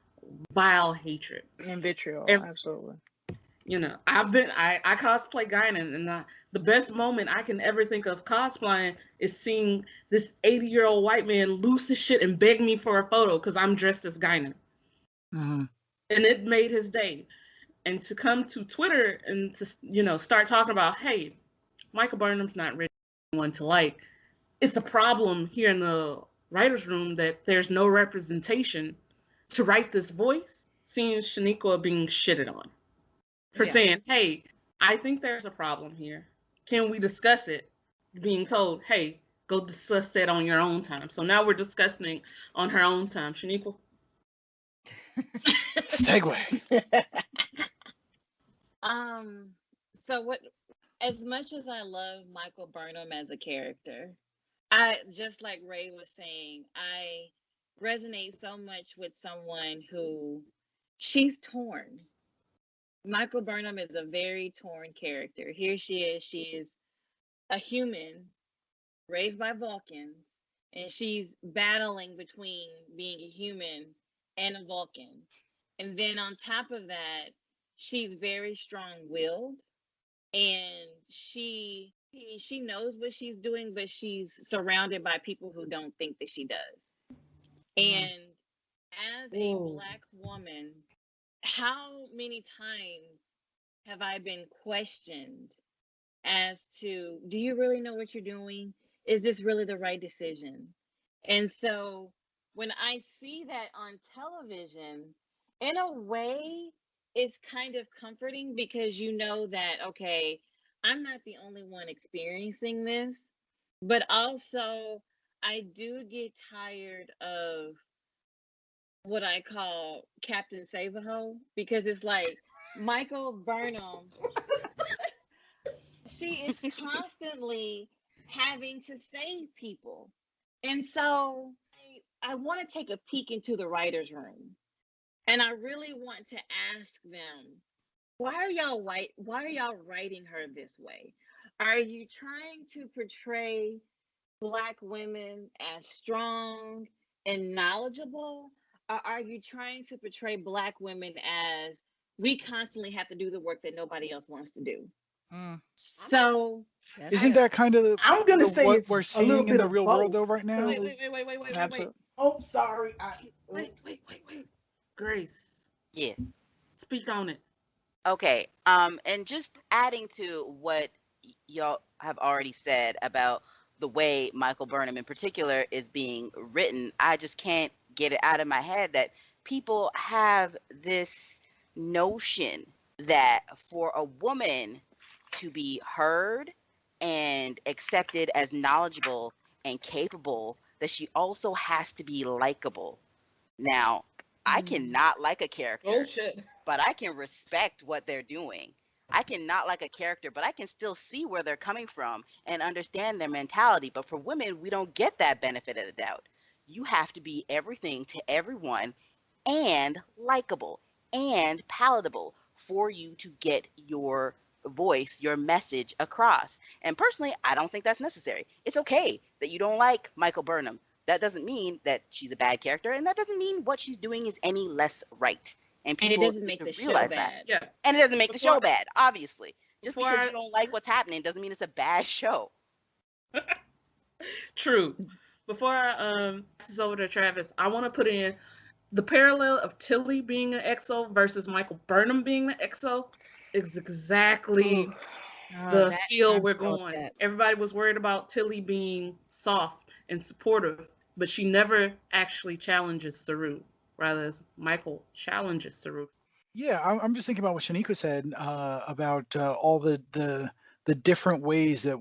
vile hatred. And vitriol, And absolutely. I cosplay Guinan, and the best moment I can ever think of cosplaying is seeing this 80-year-old white man lose his shit and beg me for a photo because I'm dressed as Guinan. Mm-hmm. And it made his day. And to come to Twitter and to start talking about, hey, Michael Burnham's not really one to like. It's a problem here in the writers' room that there's no representation to write this voice. Seeing Shaniqua being shitted on for Yeah. saying, hey, I think there's a problem here. Can we discuss it? Being told, hey, go discuss that on your own time. So now we're discussing on her own time. Shaniqua? Segue. Um, so what, as much as I love Michael Burnham as a character, I just like Ray was saying, I resonate so much with someone who she's torn. Michael Burnham is a very torn character. Here she is a human raised by Vulcans, and she's battling between being a human and a Vulcan. And then on top of that, she's very strong-willed, and she knows what she's doing, but she's surrounded by people who don't think that she does. And as a Ooh. black woman, how many times have I been questioned as to, do you really know what you're doing? Is this really the right decision? And so when I see that on television, in a way, it's kind of comforting because you know that, okay, I'm not the only one experiencing this, but also I do get tired of what I call Captain Save-A-Ho, because it's like Michael Burnham, she is constantly having to save people. And so I want to take a peek into the writer's room. And I really want to ask them, why are y'all writing her this way? Are you trying to portray black women as strong and knowledgeable? Or are you trying to portray black women as we constantly have to do the work that nobody else wants to do? Mm, So that's Isn't I good. that kind of I'm gonna say what it's we're a little seeing in bit the of real world both though right now? Wait, because wait, wait, wait, wait, wait, wait, wait. Absolutely. oh, sorry, Wait. Grace, Yeah. speak on it. Okay. And just adding to what y'all have already said about the way Michael Burnham in particular is being written, I just can't get it out of my head that people have this notion that for a woman to be heard and accepted as knowledgeable and capable, that she also has to be likable. Now, I cannot like a character, Bullshit. but I can respect what they're doing. I cannot like a character, but I can still see where they're coming from and understand their mentality. But for women, we don't get that benefit of the doubt. You have to be everything to everyone and likable and palatable for you to get your voice, your message across. And personally, I don't think that's necessary. It's okay that you don't like Michael Burnham. That doesn't mean that she's a bad character, and that doesn't mean what she's doing is any less right. And And it people doesn't need make to the show realize that. bad. Yeah. And it doesn't make the show Before- bad, obviously. Just before because I- you don't like what's happening doesn't mean it's a bad show. True. Before I pass this over to Travis, I want to put in the parallel of Tilly being an EXO versus Michael Burnham being an EXO is exactly the that feel I'm we're so going. upset. Everybody was worried about Tilly being soft and supportive, but she never actually challenges Saru, rather as Michael challenges Saru. Yeah, I'm just thinking about what Shaniqua said about all the different ways that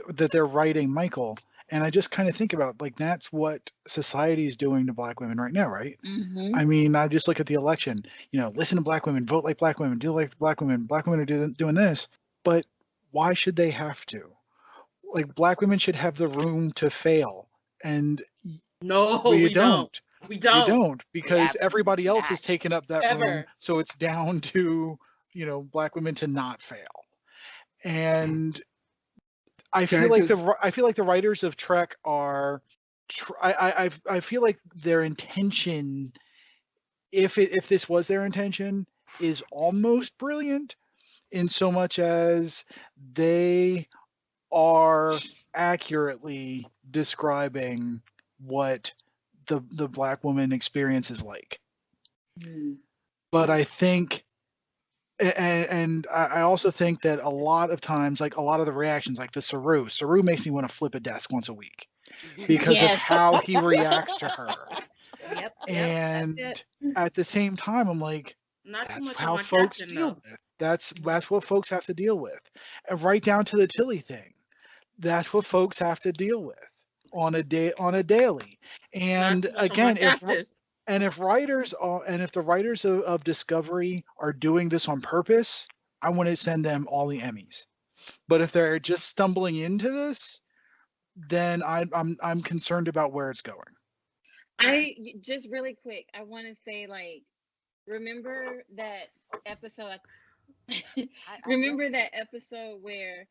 that they're writing Michael, and I just kind of think about like that's what society is doing to Black women right now, right? Mm-hmm. I mean, I just look at the election. Listen to Black women, vote like Black women, do like Black women. Black women are doing this, but why should they have to? Like Black women should have the room to fail, and No, we we don't. We You don't. don't, because everybody else not. has taken up that room, Ever. so it's down to Black women to not fail. And I Can feel I like just- I feel like the writers of Trek are I feel like their intention, if this was their intention, is almost brilliant, in so much as they are accurately describing what the Black woman experience is like. But I think, and I also think that a lot of times, like a lot of the reactions, like the Saru makes me want to flip a desk once a week because of Yes. how he reacts to her. Yep. And that's at the same time, I'm like, Not too that's much how on my folks captain, deal though. with. That's what folks have to deal with. And right down to the Tilly thing. That's what folks have to deal with on a daily. And Not too much on my again, captain. if the writers of Discovery are doing this on purpose, I want to send them all the Emmys. But if they're just stumbling into this, then I'm concerned about where it's going. I just really quick, I want to say, like, remember that episode? Remember that episode where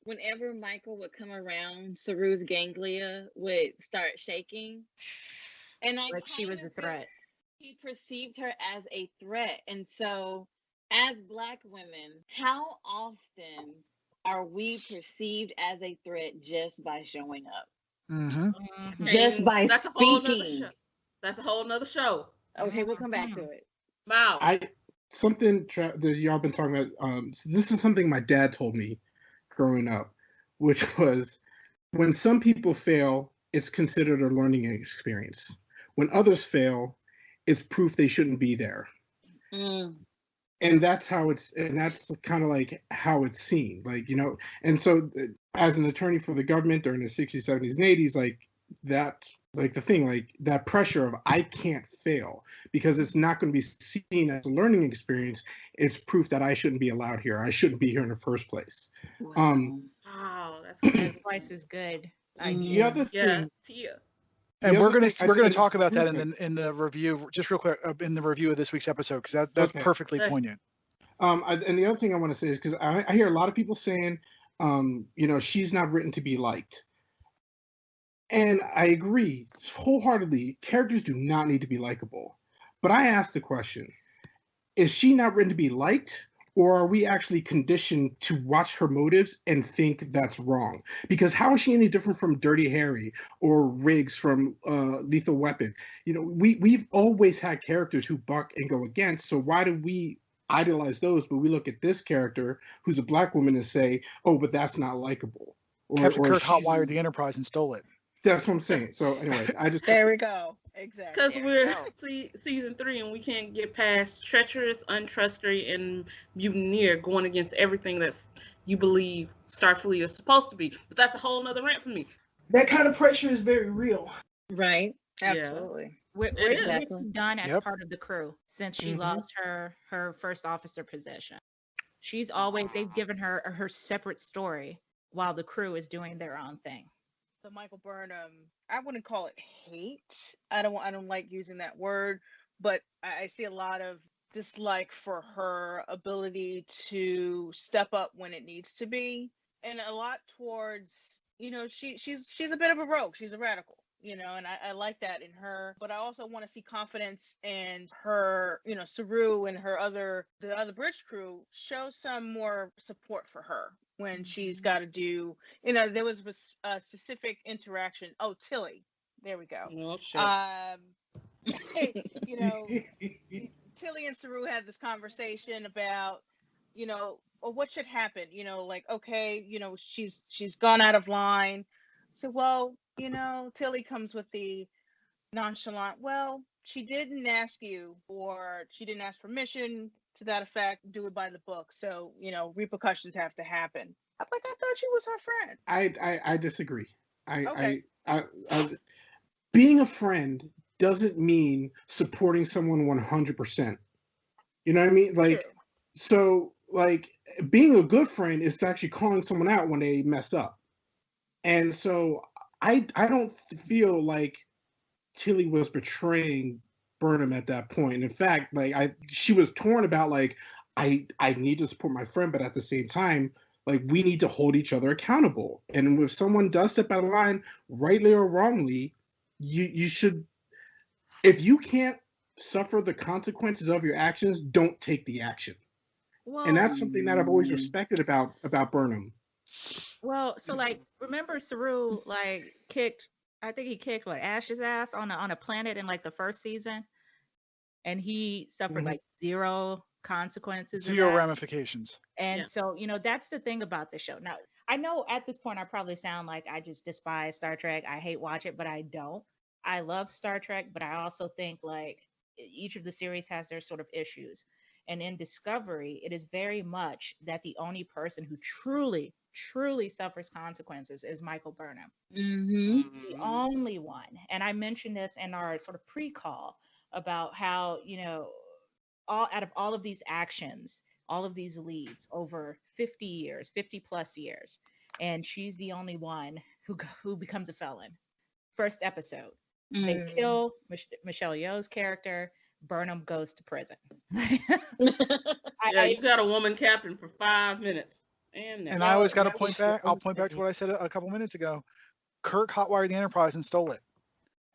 whenever Michael would come around, Saru's ganglia would start shaking, and I like she was kinda a threat. feel he perceived her as a threat. And so, as Black women, how often are we perceived as a threat just by showing up? Mm-hmm. Just And by that's a whole nother speaking. show. That's a whole nother show. Okay, we'll come back to it. Wow. That y'all been talking about. So this is something my dad told me growing up, which was when some people fail, it's considered a learning experience. When others fail, it's proof they shouldn't be there. And that's kind of like how it's seen, like, and so as an attorney for the government during the 60s, 70s, and 80s, like that, like the thing, like that pressure of I can't fail because it's not going to be seen as a learning experience. It's proof that I shouldn't be allowed here. I shouldn't be here in the first place. Wow, that's That twice is good. The other yeah, thing, Tia. And the we're other gonna thing I we're gonna think- talk about that in the review, just real quick, in the review of this week's episode, because that's Okay. perfectly Yes. poignant. And the other thing I want to say is because I hear a lot of people saying, she's not written to be liked. And I agree wholeheartedly. Characters do not need to be likable. But I ask the question, is she not written to be liked? Or are we actually conditioned to watch her motives and think that's wrong? Because how is she any different from Dirty Harry or Riggs from Lethal Weapon? We've always had characters who buck and go against. So why do we idolize those, but we look at this character who's a Black woman and say, oh, but that's not likable? Captain Kirk she's- hotwired the Enterprise and stole it. That's what I'm saying. So anyway, I just There we go. Exactly. Because There we we're go. season 3 and we can't get past treacherous, untrustworthy, and mutineer going against everything that's you believe Starfleet is supposed to be. But that's a whole nother rant for me. That kind of pressure is very real. Right. Yeah, Absolutely. Where, it where, is. what's Exactly. she done as Yep. part of the crew since she Mhm. lost her first officer position? She's always they've given her separate story while the crew is doing their own thing. The Michael Burnham, I wouldn't call it hate. I don't like using that word, but I see a lot of dislike for her ability to step up when it needs to be, and a lot towards, she's a bit of a rogue. She's a radical, and I like that in her. But I also want to see confidence in her, Saru and the other bridge crew show some more support for her when she's got to do, there was a specific interaction. Oh, Tilly, there we go. Oh shit. You know, Tilly and Saru had this conversation about, or what should happen, like, okay, she's gone out of line. So, well, Tilly comes with the nonchalant, well, she didn't ask you, or she didn't ask permission to that effect, do it by the book. So, repercussions have to happen. I'm like, I thought she was her friend. I disagree. Okay. I being a friend doesn't mean supporting someone 100%. You know what I mean? Like, True. so like being a good friend is actually calling someone out when they mess up. And so I don't feel like Tilly was betraying Burnham at that point. And in fact, like she was torn about like I need to support my friend, but at the same time, like we need to hold each other accountable. And if someone does step out of line, rightly or wrongly, you should, if you can't suffer the consequences of your actions, don't take the action. And Well, that's something that I've always respected about Burnham. so like remember Saru like kicked I think he kicked what Ash's ass on a planet in like the first season, and he suffered Mhm. like zero consequences of Zero that. ramifications. And Yeah. so, that's the thing about the show. Now, I know at this point I probably sound like I just despise Star Trek. I hate watch it, but I don't. I love Star Trek, but I also think like each of the series has their sort of issues. And in Discovery, it is very much that the only person who truly, truly suffers consequences is Michael Burnham. Mm-hmm. The Mhm. only one. And I mentioned this in our sort of pre-call about how, all out of all of these actions, all of these leads over 50 years, 50 plus years, and she's the only one who becomes a felon. First episode, they Mm. kill Michelle Yeoh's character. Burnham goes to prison. Yeah, you got a woman captain for 5 minutes. And I always got to That point was back. I'll point back to what I said a couple minutes ago. Kirk hotwired the Enterprise and stole it,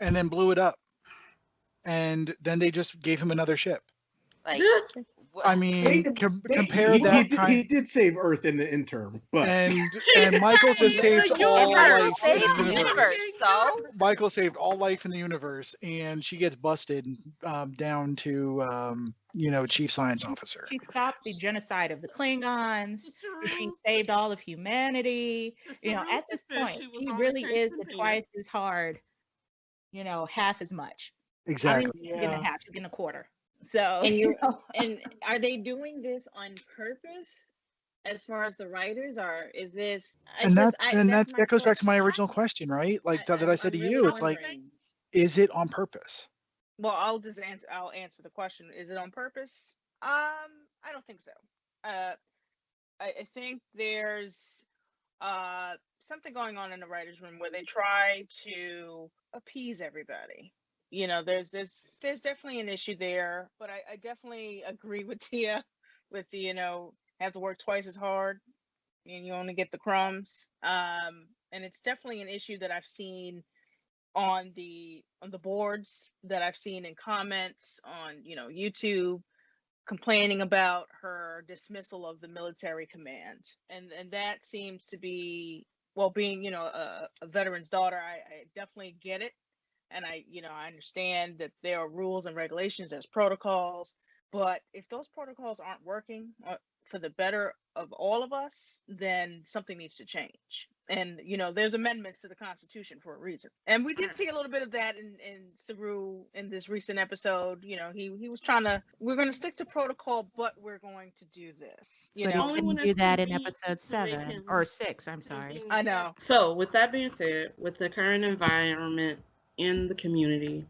and then blew it up. And then they just gave him another ship. Like, what? I They, mean, they, compare He that did, kind. he did save Earth in the interim, but And Michael just saved saved the all universe. life in Save the the universe. universe. So, Michael saved all life in the universe, and she gets busted down to chief science officer. She stopped the genocide of the Klingons. She saved all of humanity. At this point, she really is the twice as hard, half as much. I Exactly. mean, she's getting a yeah. half, she's getting a quarter. So, And and are they doing this on purpose as far as the writers, or is this And that's my that goes back to my question. original question, right? Like that I said I'm to really you. It's like, wondering. is it on purpose? Well, I'll answer the question. Is it on purpose? I don't think so. Uh, I think there's something going on in the writers' room where they try to appease everybody. There's definitely an issue there, but I definitely agree with Tia with the, have to work twice as hard and you only get the crumbs. And it's definitely an issue that I've seen on the boards, that I've seen in comments on, YouTube, complaining about her dismissal of the military command. And that seems to be, well, being, a veteran's daughter, I definitely get it. And I understand that there are rules and regulations, there's protocols, but if those protocols aren't working for the better of all of us, then something needs to change. And there's amendments to the Constitution for a reason. And we did see a little bit of that in Saru in this recent episode. He was trying to, we're going to stick to protocol, but we're going to do this. But he Only when didn't do it's that in convenient episode to make 7 him. or 6. I'm sorry. I know. So, with that being said, with the current environment in the community,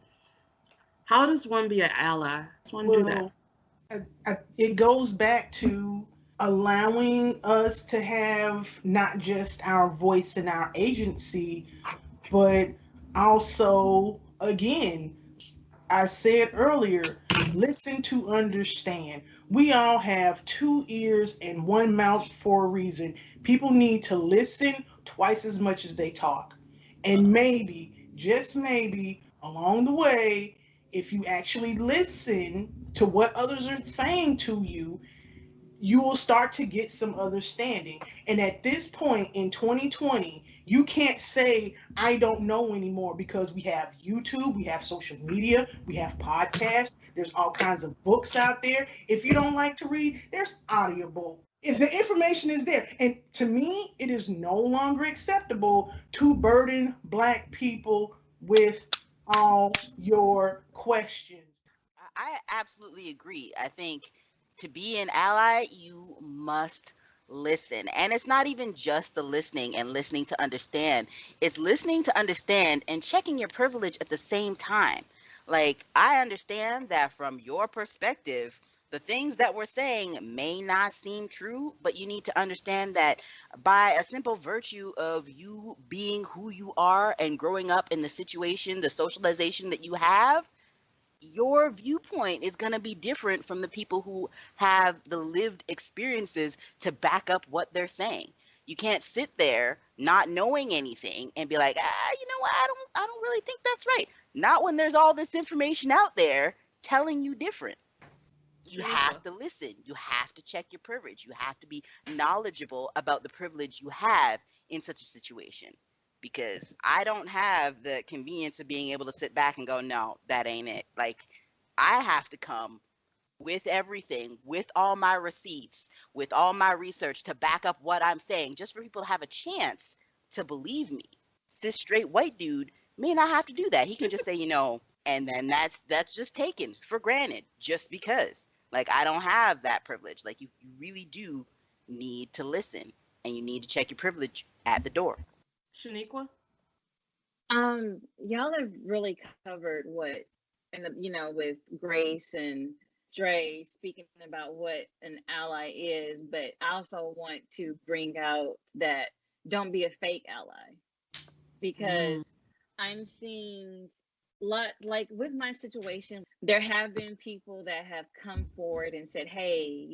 how does one be an ally? How does one do that? Well, it goes back to allowing us to have not just our voice and our agency, but also, again, I said earlier, listen to understand. We all have 2 ears and 1 mouth for a reason. People need to listen twice as much as they talk. And maybe, just maybe, along the way, if you actually listen to what others are saying to you, you will start to get some understanding. And at this point in 2020, you can't say, I don't know anymore, because we have YouTube, we have social media, we have podcasts, there's all kinds of books out there. If you don't like to read, there's Audible. If the information is there. And to me, it is no longer acceptable to burden Black people with all your questions. I absolutely agree. I think to be an ally, you must listen. And it's not even just the listening and listening to understand, it's listening to understand and checking your privilege at the same time. Like, I understand that from your perspective, the things that we're saying may not seem true, but you need to understand that by a simple virtue of you being who you are and growing up in the situation, the socialization that you have, your viewpoint is going to be different from the people who have the lived experiences to back up what they're saying. You can't sit there not knowing anything and be like, you know what, I don't really think that's right. Not when there's all this information out there telling you different. You have to listen. You have to check your privilege. You have to be knowledgeable about the privilege you have in such a situation. Because I don't have the convenience of being able to sit back and go, no, that ain't it. Like, I have to come with everything, with all my receipts, with all my research to back up what I'm saying, just for people to have a chance to believe me. Cis straight white dude may not have to do that. He can just say, and then that's just taken for granted just because. Like, I don't have that privilege. Like, you really do need to listen, and you need to check your privilege at the door. Shaniqua? Y'all have really covered what, and with Grace and Dre speaking about what an ally is, but I also want to bring out that don't be a fake ally, because I'm seeing like with my situation, there have been people that have come forward and said, hey,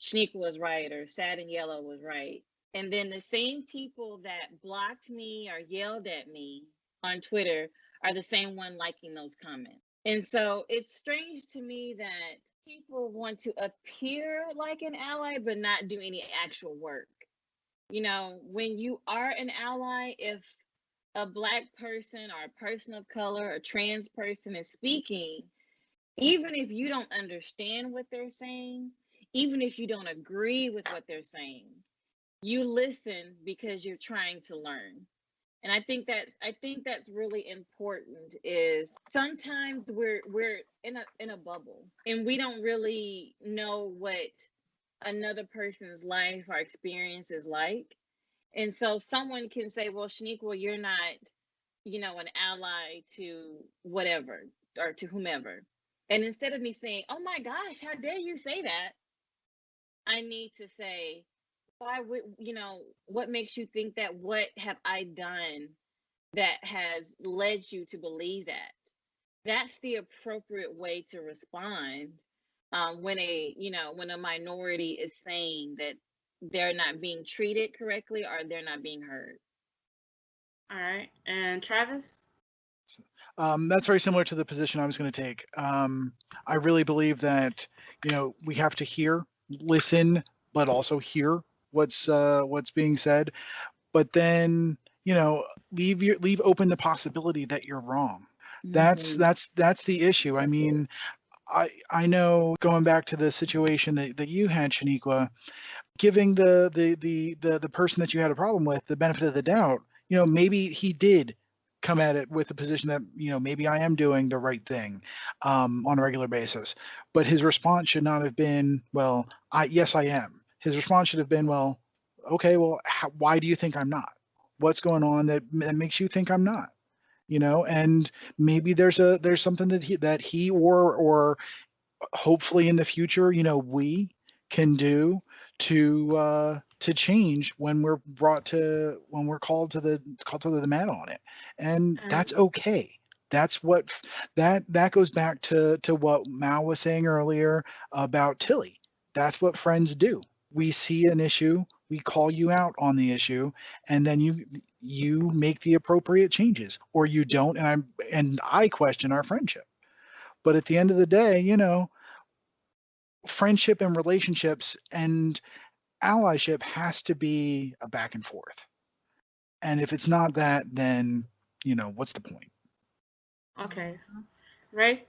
Shaniqua was right, or Sad and Yellow was right. And then the same people that blocked me or yelled at me on Twitter are the same one liking those comments. And so it's strange to me that people want to appear like an ally but not do any actual work. When you are an ally, if a Black person or a person of color or trans person is speaking, even if you don't understand what they're saying, even if you don't agree with what they're saying, you listen because you're trying to learn. And I think that's really important. Is sometimes we're in a bubble and we don't really know what another person's life or experience is like. And so someone can say, well, Shaniqua, you're not, an ally to whatever or to whomever. And instead of me saying, oh my gosh, how dare you say that? I need to say, why would, what makes you think that? What have I done that has led you to believe that? That's the appropriate way to respond when a minority is saying that they're not being treated correctly or they're not being heard. All right. And Travis? That's very similar to the position I was going to take. I really believe that, we have to listen, but also hear what's being said. But then, leave open the possibility that you're wrong. That's the issue. I mean, I know, going back to the situation that you had, Shaniqua, giving the person that you had a problem with the benefit of the doubt, maybe he did come at it with a position that, maybe I am doing the right thing on a regular basis. But his response should not have been, well, yes, I am. His response should have been, well, okay, well, why do you think I'm not? What's going on that makes you think I'm not? And maybe there's something that he or hopefully in the future, we can do to change when we're called to the mat on it, and And that's okay. That's what that goes back to what Mal was saying earlier about Tilly. That's what friends do. We see an issue, we call you out on the issue, and then you make the appropriate changes, or you don't, and I question our friendship. But at the end of the day, friendship and relationships and allyship has to be a back and forth. And if it's not that, then, what's the point? okay, Ray.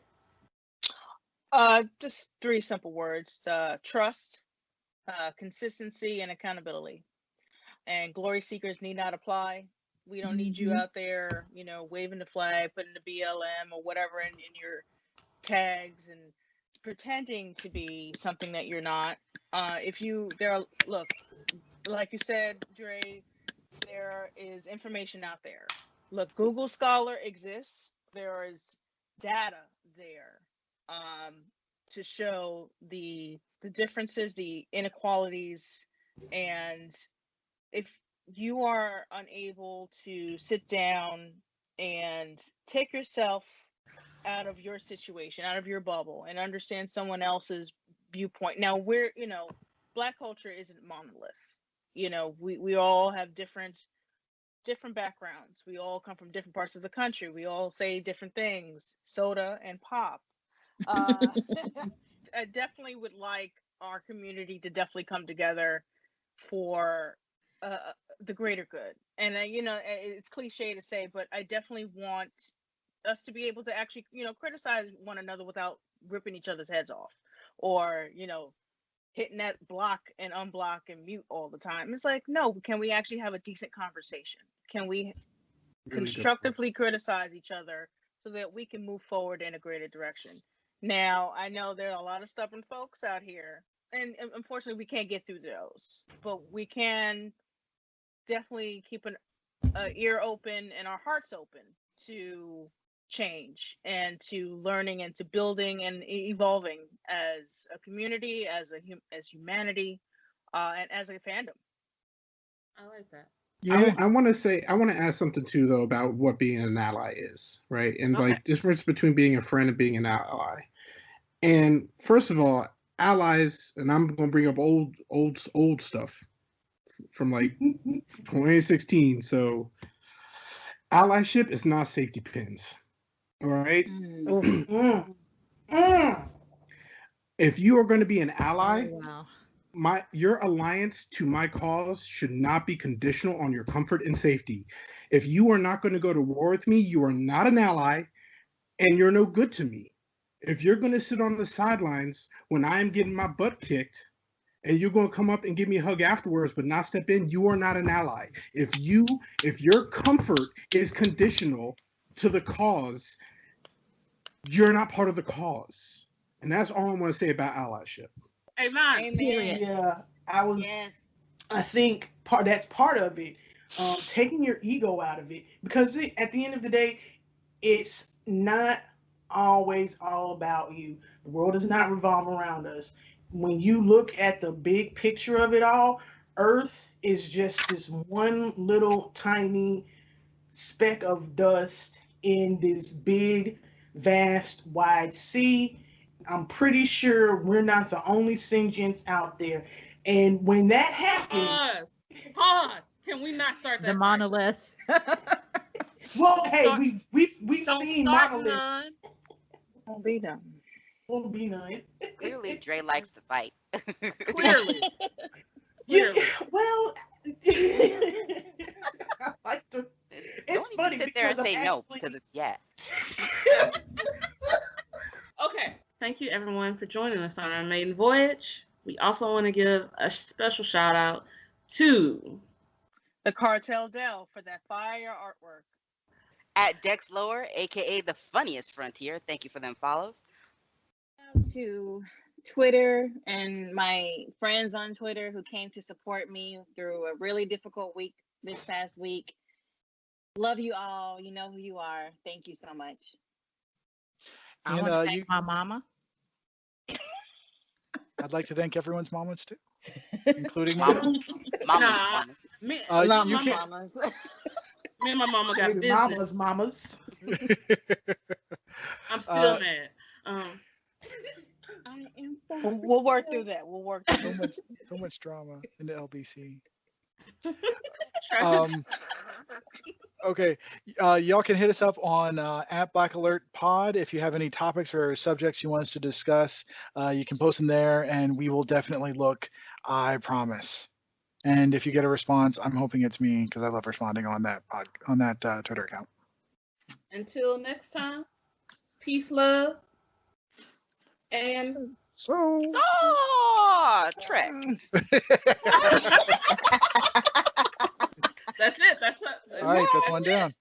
Just three simple words: trust, consistency, and accountability. And glory seekers need not apply. We don't need you out there, waving the flag, putting the BLM or whatever in your tags and pretending to be something that you're not. Look, like you said, Dre, there is information out there. Look, Google Scholar exists. There is data there to show the differences, the inequalities, and if you are unable to sit down and take yourself out of your situation, out of your bubble, and understand someone else's viewpoint. Now, Black culture isn't monolith. We all have different backgrounds. We all come from different parts of the country. We all say different things, soda and pop. Uh, I definitely would like our community to definitely come together for the greater good. And it's cliche to say, but I definitely want us to be able to actually, criticize one another without ripping each other's heads off, or hitting that block and unblock and mute all the time. It's like, no, can we actually have a decent conversation? Can we Really good point. constructively criticize each other so that we can move forward in a greater direction? Now, I know there are a lot of stubborn folks out here, and unfortunately, we can't get through those, but we can definitely keep an ear open and our hearts open to change and to learning and to building and evolving as a community, as humanity, and as a fandom. I like that. Yeah. I want to ask something too though about what being an ally is, right? And Okay. like difference between being a friend and being an ally. And first of all, allies, and I'm gonna bring up old stuff from like 2016. So allyship is not safety pins. All right. Mm. Mm. If you are going to be an ally, Oh, wow. your alliance to my cause should not be conditional on your comfort and safety. If you are not going to go to war with me, you are not an ally, and you're no good to me. If you're going to sit on the sidelines when I'm getting my butt kicked, and you're going to come up and give me a hug afterwards, but not step in, you are not an ally. If your comfort is conditional to the cause, you're not part of the cause. And that's all I want to say about allyship. Amen. Amen. Yeah, Yes. I think that's part of it. Taking your ego out of it, because at the end of the day, it's not always all about you. The world does not revolve around us. When you look at the big picture of it all, Earth is just this one little tiny speck of dust in this big, vast, wide sea. I'm pretty sure we're not the only sentients out there. And when that happens, Pause. Can we not start that The fight? monolith. well, hey, Start- we've Don't seen start monoliths. none. Won't be done. Won't be none. Clearly, Dre likes to fight. Clearly. Yeah, Clearly. well, I like to. It's Don't funny even sit there and because I'm say no actually. because it's yeah. Okay. Thank you, everyone, for joining us on our maiden voyage. We also want to give a special shout out to The Cartel Dell for that fire artwork. At Dex Lower, aka the funniest frontier. Thank you for them follows. To Twitter and my friends on Twitter who came to support me through a really difficult week this past week. Love you all. You know who you are. Thank you so much. I And want to thank my mama. I'd like to thank everyone's mamas too, including mine. Mama. Nah, me, Not you my can't. mamas. me and my mama got Baby business. mamas. I'm still Uh, mad. I am We'll work through that. We'll work through so that. much drama in the LBC. Travis, Okay, y'all can hit us up on at Black Alert Pod if you have any topics or subjects you want us to discuss. You can post them there, and we will definitely look. I promise. And if you get a response, I'm hoping it's me because I love responding on that Twitter account. until next time, peace, love, and So. Trek. that's it. That's it. All right, that's one down.